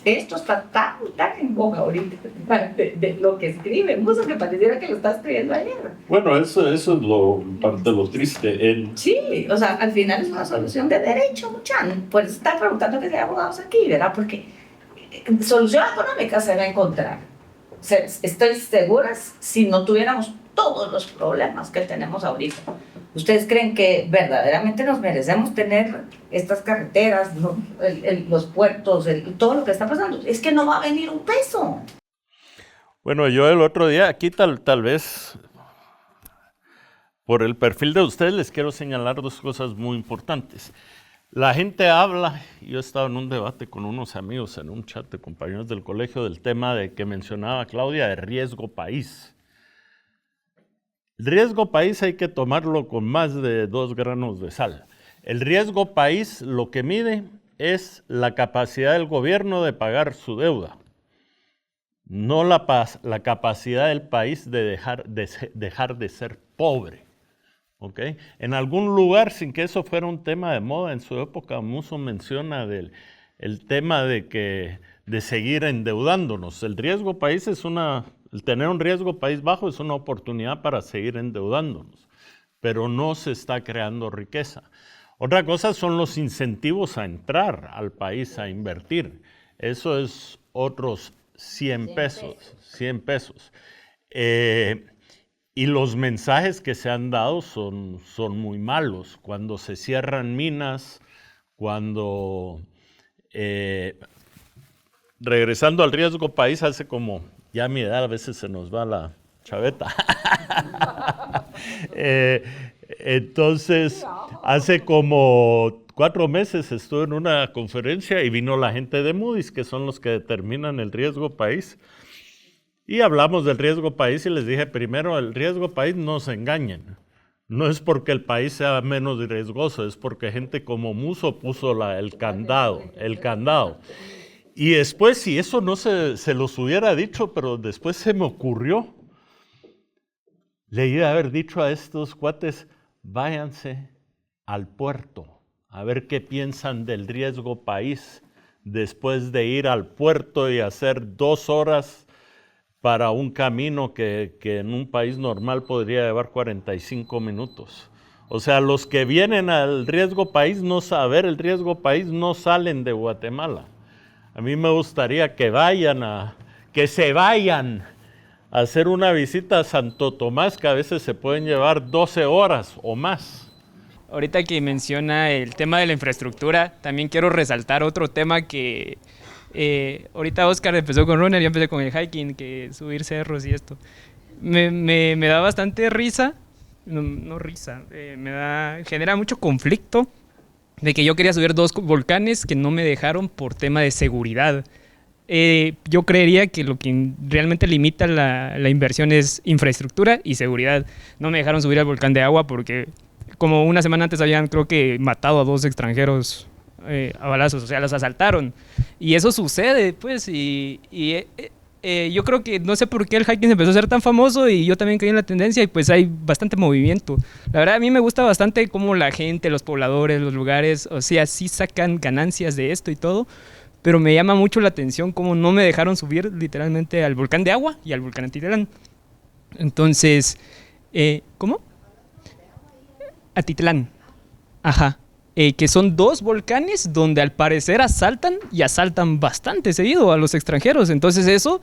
Esto está tan en boga ahorita de lo que escribe, mucho que pareciera que lo está escribiendo ayer. Bueno, eso es parte de lo triste. Sí, o sea, al final es una solución de derecho, muchan. Por eso está preguntando que sea abogados aquí, ¿verdad? Porque solución económica se va a encontrar. Estoy segura si no tuviéramos todos los problemas que tenemos ahorita. ¿Ustedes creen que verdaderamente nos merecemos tener estas carreteras, los puertos, todo lo que está pasando? Es que no va a venir un peso. Bueno, yo el otro día, aquí tal vez, por el perfil de ustedes, les quiero señalar dos cosas muy importantes. La gente habla, yo estaba en un debate con unos amigos en un chat de compañeros del colegio del tema de que mencionaba Claudia de riesgo país. El riesgo país hay que tomarlo con más de 2 granos de sal. El riesgo país lo que mide es la capacidad del gobierno de pagar su deuda, no la capacidad del país de dejar de ser pobre. ¿Okay? En algún lugar, sin que eso fuera un tema de moda, en su época Musso menciona el tema de seguir endeudándonos. El riesgo país el tener un riesgo país bajo es una oportunidad para seguir endeudándonos, pero no se está creando riqueza. Otra cosa son los incentivos a entrar al país a invertir. Eso es otros 100 pesos. 100 pesos. Y los mensajes que se han dado son muy malos. Cuando se cierran minas, regresando al riesgo país, hace como, ya a mi edad a veces se nos va la chaveta. Entonces, hace como 4 meses estuve en una conferencia y vino la gente de Moody's, que son los que determinan el riesgo país. Y hablamos del riesgo país y les dije, primero, el riesgo país no se engañen. No es porque el país sea menos riesgoso, es porque gente como Musso puso el candado. Y después, si eso no se los hubiera dicho, pero después se me ocurrió, le iba a haber dicho a estos cuates, váyanse al puerto, a ver qué piensan del riesgo país, después de ir al puerto y hacer 2 horas para un camino que en un país normal podría llevar 45 minutos. O sea, los que vienen al riesgo país el riesgo país no salen de Guatemala. A mí me gustaría que se vayan a hacer una visita a Santo Tomás, que a veces se pueden llevar 12 horas o más. Ahorita que menciona el tema de la infraestructura, también quiero resaltar otro tema que ahorita Oscar empezó con runner, yo empecé con el hiking, que subir cerros y esto. Me da bastante risa, no risa, genera mucho conflicto de que yo quería subir 2 volcanes que no me dejaron por tema de seguridad. Yo creería que lo que realmente limita la inversión es infraestructura y seguridad. No me dejaron subir al volcán de agua porque como una semana antes habían, creo que, matado a 2 extranjeros a balazos, o sea, los asaltaron. Y eso sucede, pues, yo creo que no sé por qué el hiking empezó a ser tan famoso y yo también caí en la tendencia y pues hay bastante movimiento. La verdad a mí me gusta bastante cómo la gente, los pobladores, los lugares, o sea, sí sacan ganancias de esto y todo, pero me llama mucho la atención cómo no me dejaron subir literalmente al volcán de agua y al volcán Atitlán. Entonces, ¿cómo? Atitlán, ajá. Que son 2 volcanes donde al parecer asaltan bastante seguido a los extranjeros. Entonces eso,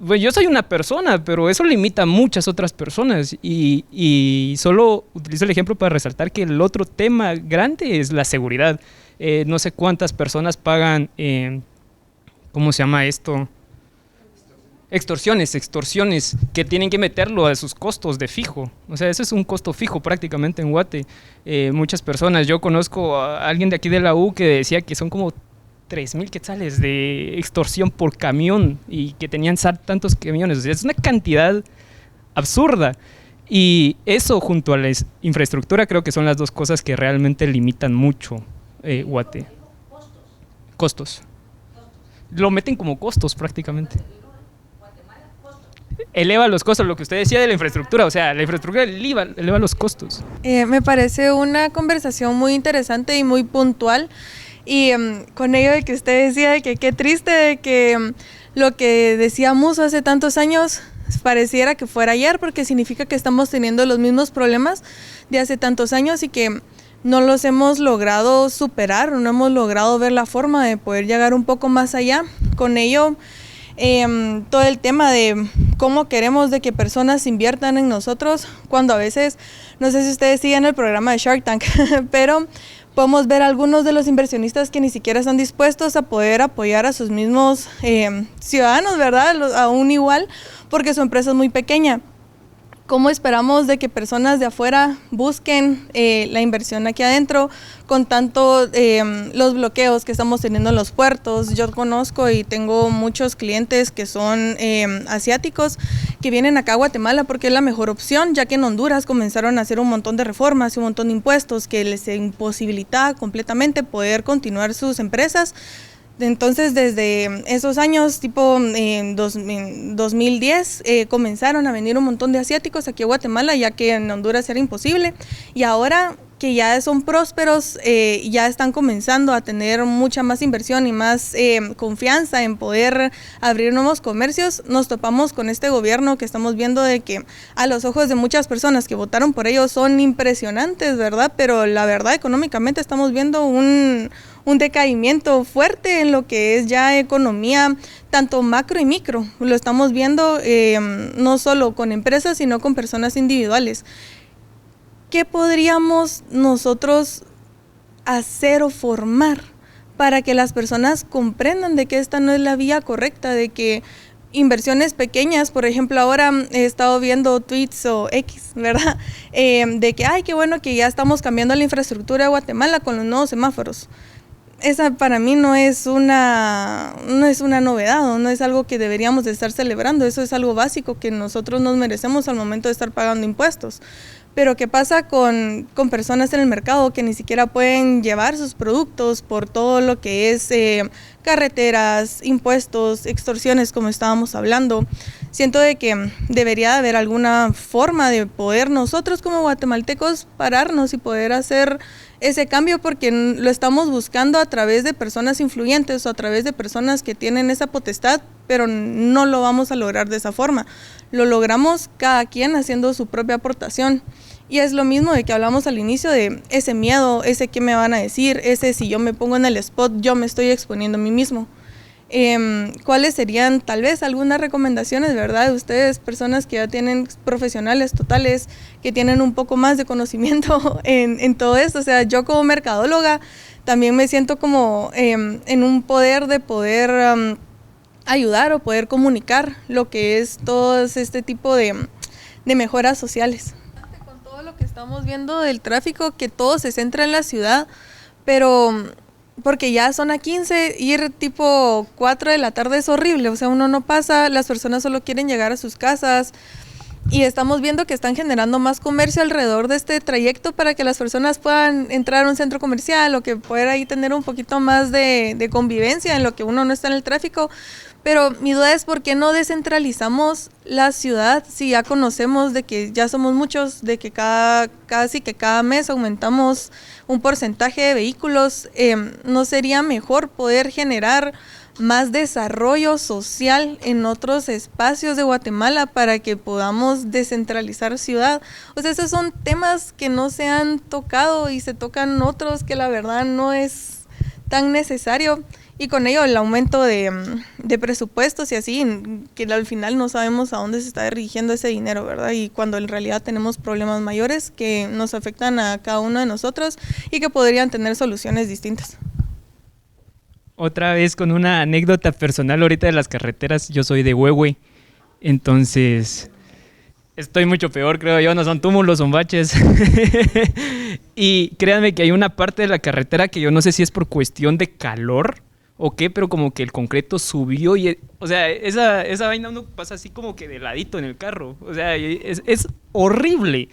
pues yo soy una persona, pero eso limita a muchas otras personas y solo utilizo el ejemplo para resaltar que el otro tema grande es la seguridad. No sé cuántas personas pagan, ¿cómo se llama esto? Extorsiones que tienen que meterlo a sus costos de fijo. O sea, eso es un costo fijo prácticamente en Guate. Muchas personas, yo conozco a alguien de aquí de la U que decía que son como 3,000 quetzales de extorsión por camión y que tenían tantos camiones. O sea, es una cantidad absurda. Y eso junto a la infraestructura creo que son las dos cosas que realmente limitan mucho Guate. Costos. Lo meten como costos prácticamente. Eleva los costos, lo que usted decía de la infraestructura, o sea, la infraestructura eleva los costos. Me parece una conversación muy interesante y muy puntual, y con ello de que usted decía de que qué triste de que lo que decía Musso hace tantos años pareciera que fuera ayer, porque significa que estamos teniendo los mismos problemas de hace tantos años y que no los hemos logrado superar, no hemos logrado ver la forma de poder llegar un poco más allá. Con ello, todo el tema de cómo queremos de que personas inviertan en nosotros, cuando a veces, no sé si ustedes siguen el programa de Shark Tank, pero podemos ver algunos de los inversionistas que ni siquiera están dispuestos a poder apoyar a sus mismos ciudadanos, ¿verdad? Aún igual, porque su empresa es muy pequeña. ¿Cómo esperamos de que personas de afuera busquen la inversión aquí adentro con tanto los bloqueos que estamos teniendo en los puertos? Yo conozco y tengo muchos clientes que son asiáticos que vienen acá a Guatemala porque es la mejor opción, ya que en Honduras comenzaron a hacer un montón de reformas y un montón de impuestos que les imposibilita completamente poder continuar sus empresas. Entonces, desde esos años, tipo en 2010, comenzaron a venir un montón de asiáticos aquí a Guatemala, ya que en Honduras era imposible. Y ahora que ya son prósperos, ya están comenzando a tener mucha más inversión y más confianza en poder abrir nuevos comercios, nos topamos con este gobierno que estamos viendo de que a los ojos de muchas personas que votaron por ellos son impresionantes, ¿verdad? Pero la verdad, económicamente estamos viendo un decaimiento fuerte en lo que es ya economía, tanto macro y micro. Lo estamos viendo no solo con empresas, sino con personas individuales. ¿Qué podríamos nosotros hacer o formar para que las personas comprendan de que esta no es la vía correcta, de que inversiones pequeñas, por ejemplo, ahora he estado viendo tweets o X, ¿verdad? De que, ay, qué bueno que ya estamos cambiando la infraestructura de Guatemala con los nuevos semáforos. Esa para mí no es una novedad, no es algo que deberíamos de estar celebrando, eso es algo básico que nosotros nos merecemos al momento de estar pagando impuestos. Pero ¿qué pasa con personas en el mercado que ni siquiera pueden llevar sus productos por todo lo que es carreteras, impuestos, extorsiones, como estábamos hablando? Siento de que debería haber alguna forma de poder nosotros como guatemaltecos pararnos y poder hacer ese cambio, porque lo estamos buscando a través de personas influyentes o a través de personas que tienen esa potestad, pero no lo vamos a lograr de esa forma. Lo logramos cada quien haciendo su propia aportación. Y es lo mismo de que hablamos al inicio de ese miedo, ese qué me van a decir, ese si yo me pongo en el spot, yo me estoy exponiendo a mí mismo. ¿Cuáles serían tal vez algunas recomendaciones, verdad, de ustedes, personas que ya tienen profesionales totales, que tienen un poco más de conocimiento en todo esto? O sea, yo como mercadóloga también me siento como en un poder de poder ayudar o poder comunicar lo que es todo este tipo de mejoras sociales. Con todo lo que estamos viendo del tráfico, que todo se centra en la ciudad, pero porque ya son a 15, ir tipo 4 de la tarde es horrible, o sea, uno no pasa, las personas solo quieren llegar a sus casas, y estamos viendo que están generando más comercio alrededor de este trayecto para que las personas puedan entrar a un centro comercial o que puedan ahí tener un poquito más de convivencia en lo que uno no está en el tráfico. Pero mi duda es por qué no descentralizamos la ciudad si ya conocemos de que ya somos muchos, de que casi que cada mes aumentamos un porcentaje de vehículos. ¿No sería mejor poder generar más desarrollo social en otros espacios de Guatemala para que podamos descentralizar ciudad? O sea, esos son temas que no se han tocado y se tocan otros que la verdad no es tan necesario. Y con ello el aumento de presupuestos y así, que al final no sabemos a dónde se está dirigiendo ese dinero, ¿verdad? Y cuando en realidad tenemos problemas mayores que nos afectan a cada uno de nosotros y que podrían tener soluciones distintas. Otra vez con una anécdota personal ahorita de las carreteras, yo soy de Huehue, entonces estoy mucho peor, creo yo, no son túmulos, son baches. Y créanme que hay una parte de la carretera que yo no sé si es por cuestión de calor o qué, pero como que el concreto subió y, o sea, esa vaina uno pasa así como que de ladito en el carro, o sea, es horrible.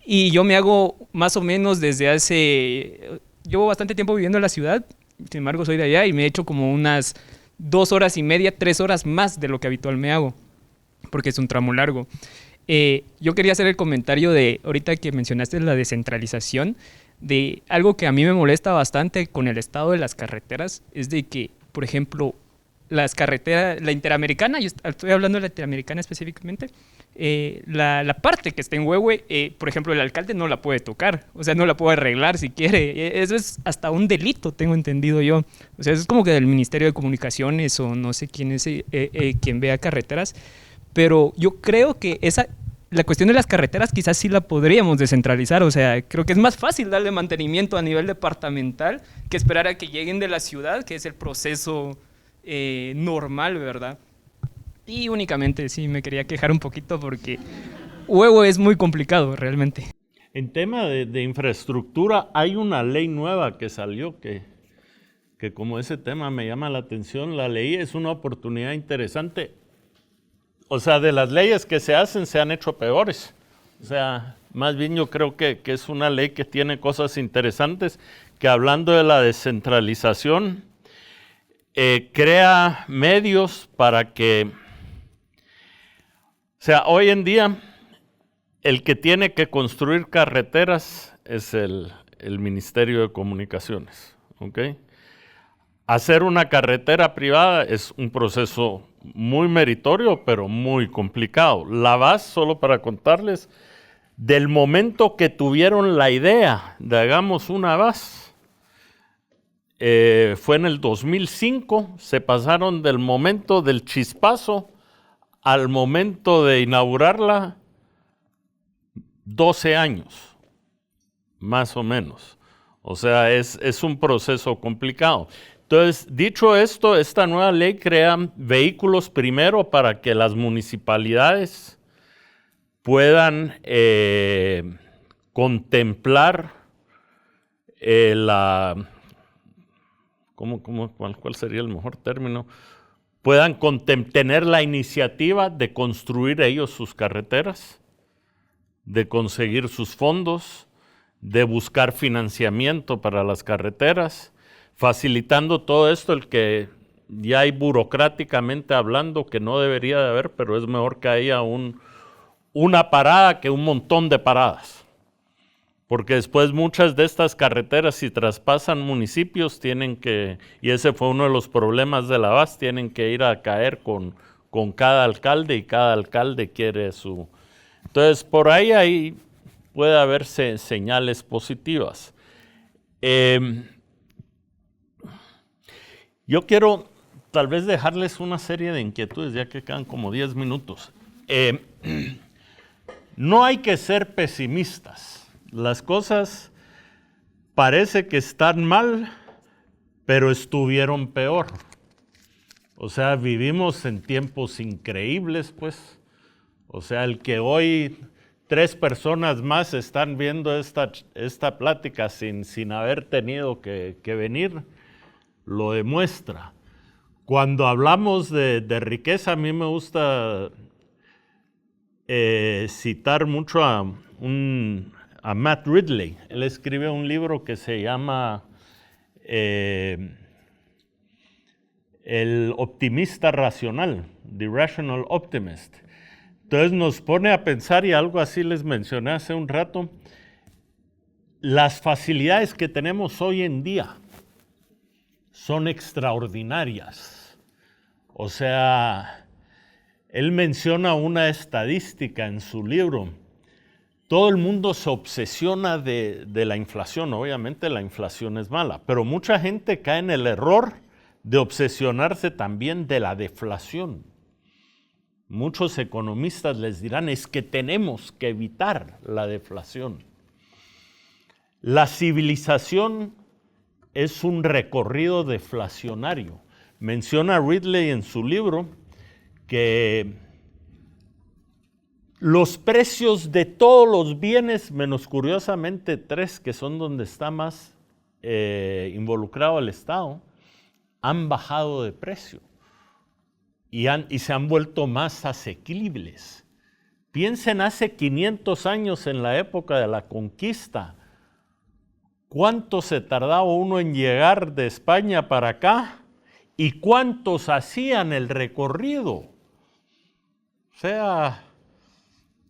Y yo me hago más o menos llevo bastante tiempo viviendo en la ciudad, sin embargo soy de allá y me he hecho como unas 2 horas y media, 3 horas más de lo que habitual me hago, porque es un tramo largo. Yo quería hacer el comentario de, ahorita que mencionaste la descentralización, de algo que a mí me molesta bastante con el estado de las carreteras, es de que, por ejemplo, las carreteras, la Interamericana, yo estoy hablando de la Interamericana específicamente, la parte que está en Huehue, por ejemplo, el alcalde no la puede tocar, o sea, no la puede arreglar si quiere. Eso es hasta un delito, tengo entendido yo. O sea, eso es como que del Ministerio de Comunicaciones o no sé quién es quien vea carreteras, pero yo creo que la cuestión de las carreteras quizás sí la podríamos descentralizar, o sea, creo que es más fácil darle mantenimiento a nivel departamental que esperar a que lleguen de la ciudad, que es el proceso normal, ¿verdad? Y únicamente sí me quería quejar un poquito porque Huehue es muy complicado realmente. En tema de infraestructura hay una ley nueva que salió que como ese tema me llama la atención, la leí, es una oportunidad interesante. O sea, de las leyes que se hacen, se han hecho peores. O sea, más bien yo creo que es una ley que tiene cosas interesantes, que hablando de la descentralización, crea medios para que... O sea, hoy en día, el que tiene que construir carreteras es el Ministerio de Comunicaciones, ¿ok? Hacer una carretera privada es un proceso muy meritorio, pero muy complicado. La VAS, solo para contarles, del momento que tuvieron la idea de hagamos una VAS, fue en el 2005, se pasaron del momento del chispazo al momento de inaugurarla 12 años, más o menos. O sea, es un proceso complicado. Entonces, dicho esto, esta nueva ley crea vehículos primero para que las municipalidades puedan contemplar ¿cuál sería el mejor término? Puedan tener la iniciativa de construir ellos sus carreteras, de conseguir sus fondos, de buscar financiamiento para las carreteras, facilitando todo esto, el que ya hay burocráticamente hablando que no debería de haber, pero es mejor que haya una parada que un montón de paradas. Porque después muchas de estas carreteras, si traspasan municipios, tienen que, y ese fue uno de los problemas de la VAS, tienen que ir a caer con cada alcalde y cada alcalde quiere su... Entonces, por ahí puede haberse señales positivas. Yo quiero tal vez dejarles una serie de inquietudes, ya que quedan como 10 minutos. No hay que ser pesimistas. Las cosas parece que están mal, pero estuvieron peor. O sea, vivimos en tiempos increíbles, pues. O sea, el que hoy 3 personas más están viendo esta plática sin haber tenido que venir, lo demuestra. Cuando hablamos de riqueza, a mí me gusta citar mucho a Matt Ridley. Él escribe un libro que se llama El optimista racional, The Rational Optimist. Entonces nos pone a pensar, y algo así les mencioné hace un rato, las facilidades que tenemos hoy en día son extraordinarias. O sea, él menciona una estadística en su libro. Todo el mundo se obsesiona de la inflación. Obviamente la inflación es mala, pero mucha gente cae en el error de obsesionarse también de la deflación. Muchos economistas les dirán, es que tenemos que evitar la deflación. La civilización es un recorrido deflacionario. Menciona Ridley en su libro que los precios de todos los bienes, menos curiosamente 3, que son donde está más involucrado el Estado, han bajado de precio y se han vuelto más asequibles. Piensen hace 500 años en la época de la conquista. ¿Cuánto se tardaba uno en llegar de España para acá? ¿Y cuántos hacían el recorrido? O sea,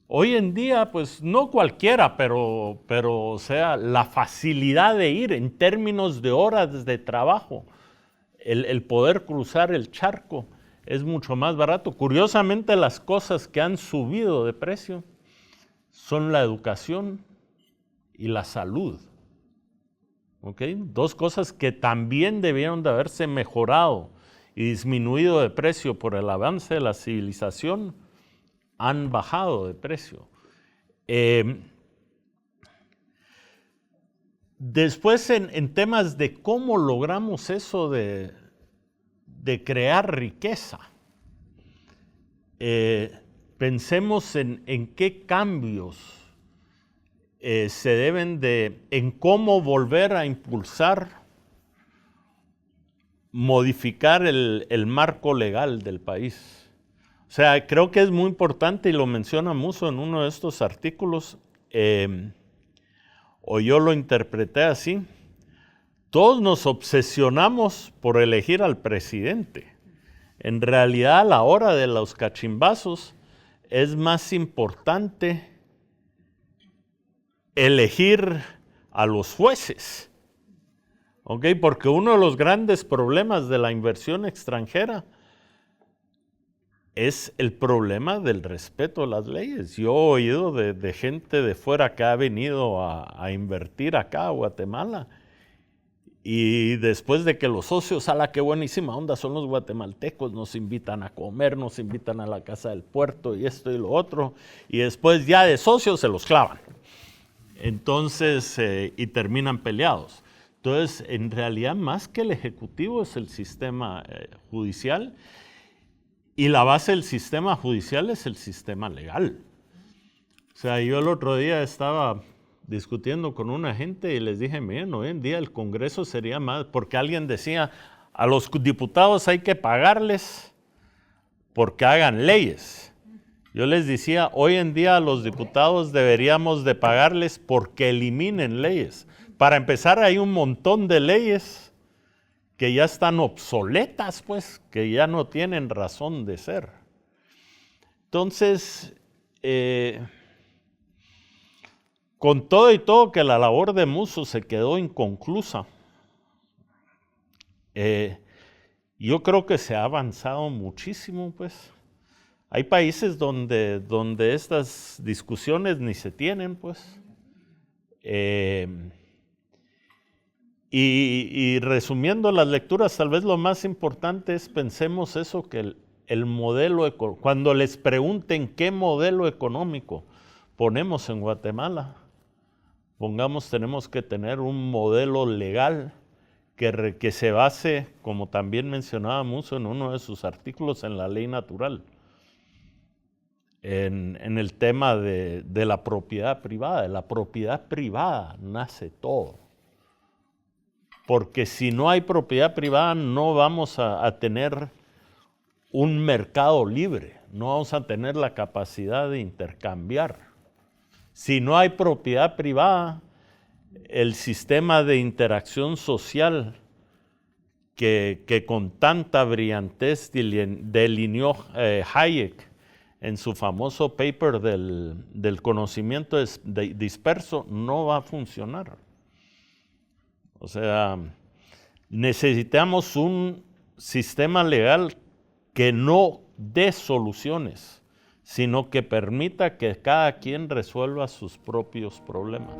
hoy en día, pues no cualquiera, pero o sea, la facilidad de ir en términos de horas de trabajo, el poder cruzar el charco es mucho más barato. Curiosamente, las cosas que han subido de precio son la educación y la salud. ¿Okay? Dos cosas que también debieron de haberse mejorado y disminuido de precio por el avance de la civilización, han bajado de precio. Después, en temas de cómo logramos eso de crear riqueza, pensemos en qué cambios se deben en cómo volver a impulsar, modificar el marco legal del país. O sea, creo que es muy importante, y lo menciona Musso en uno de estos artículos, o yo lo interpreté así: todos nos obsesionamos por elegir al presidente. En realidad, a la hora de los cachimbazos, es más importante elegir a los jueces, ¿ok? Porque uno de los grandes problemas de la inversión extranjera es el problema del respeto a las leyes. Yo he oído de gente de fuera que ha venido a invertir acá a Guatemala, y después de que los socios, ¡ala, qué buenísima onda son los guatemaltecos! Nos invitan a comer, nos invitan a la casa del puerto y esto y lo otro, y después ya de socios se los clavan. Entonces, y terminan peleados. Entonces, en realidad, más que el ejecutivo es el sistema judicial, y la base del sistema judicial es el sistema legal. O sea, yo el otro día estaba discutiendo con una gente y les dije, miren, hoy en día el Congreso sería más, porque alguien decía, a los diputados hay que pagarles porque hagan leyes. Yo les decía, hoy en día a los diputados deberíamos de pagarles porque eliminen leyes. Para empezar, hay un montón de leyes que ya están obsoletas, pues, que ya no tienen razón de ser. Entonces, con todo y todo que la labor de Musso se quedó inconclusa, yo creo que se ha avanzado muchísimo, pues. Hay países donde estas discusiones ni se tienen, pues. Y resumiendo las lecturas, tal vez lo más importante es pensemos eso, que el modelo, cuando les pregunten qué modelo económico ponemos en Guatemala, tenemos que tener un modelo legal que se base, como también mencionaba Musso en uno de sus artículos, en la ley natural. En el tema de la propiedad privada. De la propiedad privada nace todo. Porque si no hay propiedad privada, no vamos a tener un mercado libre, no vamos a tener la capacidad de intercambiar. Si no hay propiedad privada, el sistema de interacción social que con tanta brillantez delineó Hayek en su famoso paper del conocimiento disperso, no va a funcionar. O sea, necesitamos un sistema legal que no dé soluciones, sino que permita que cada quien resuelva sus propios problemas.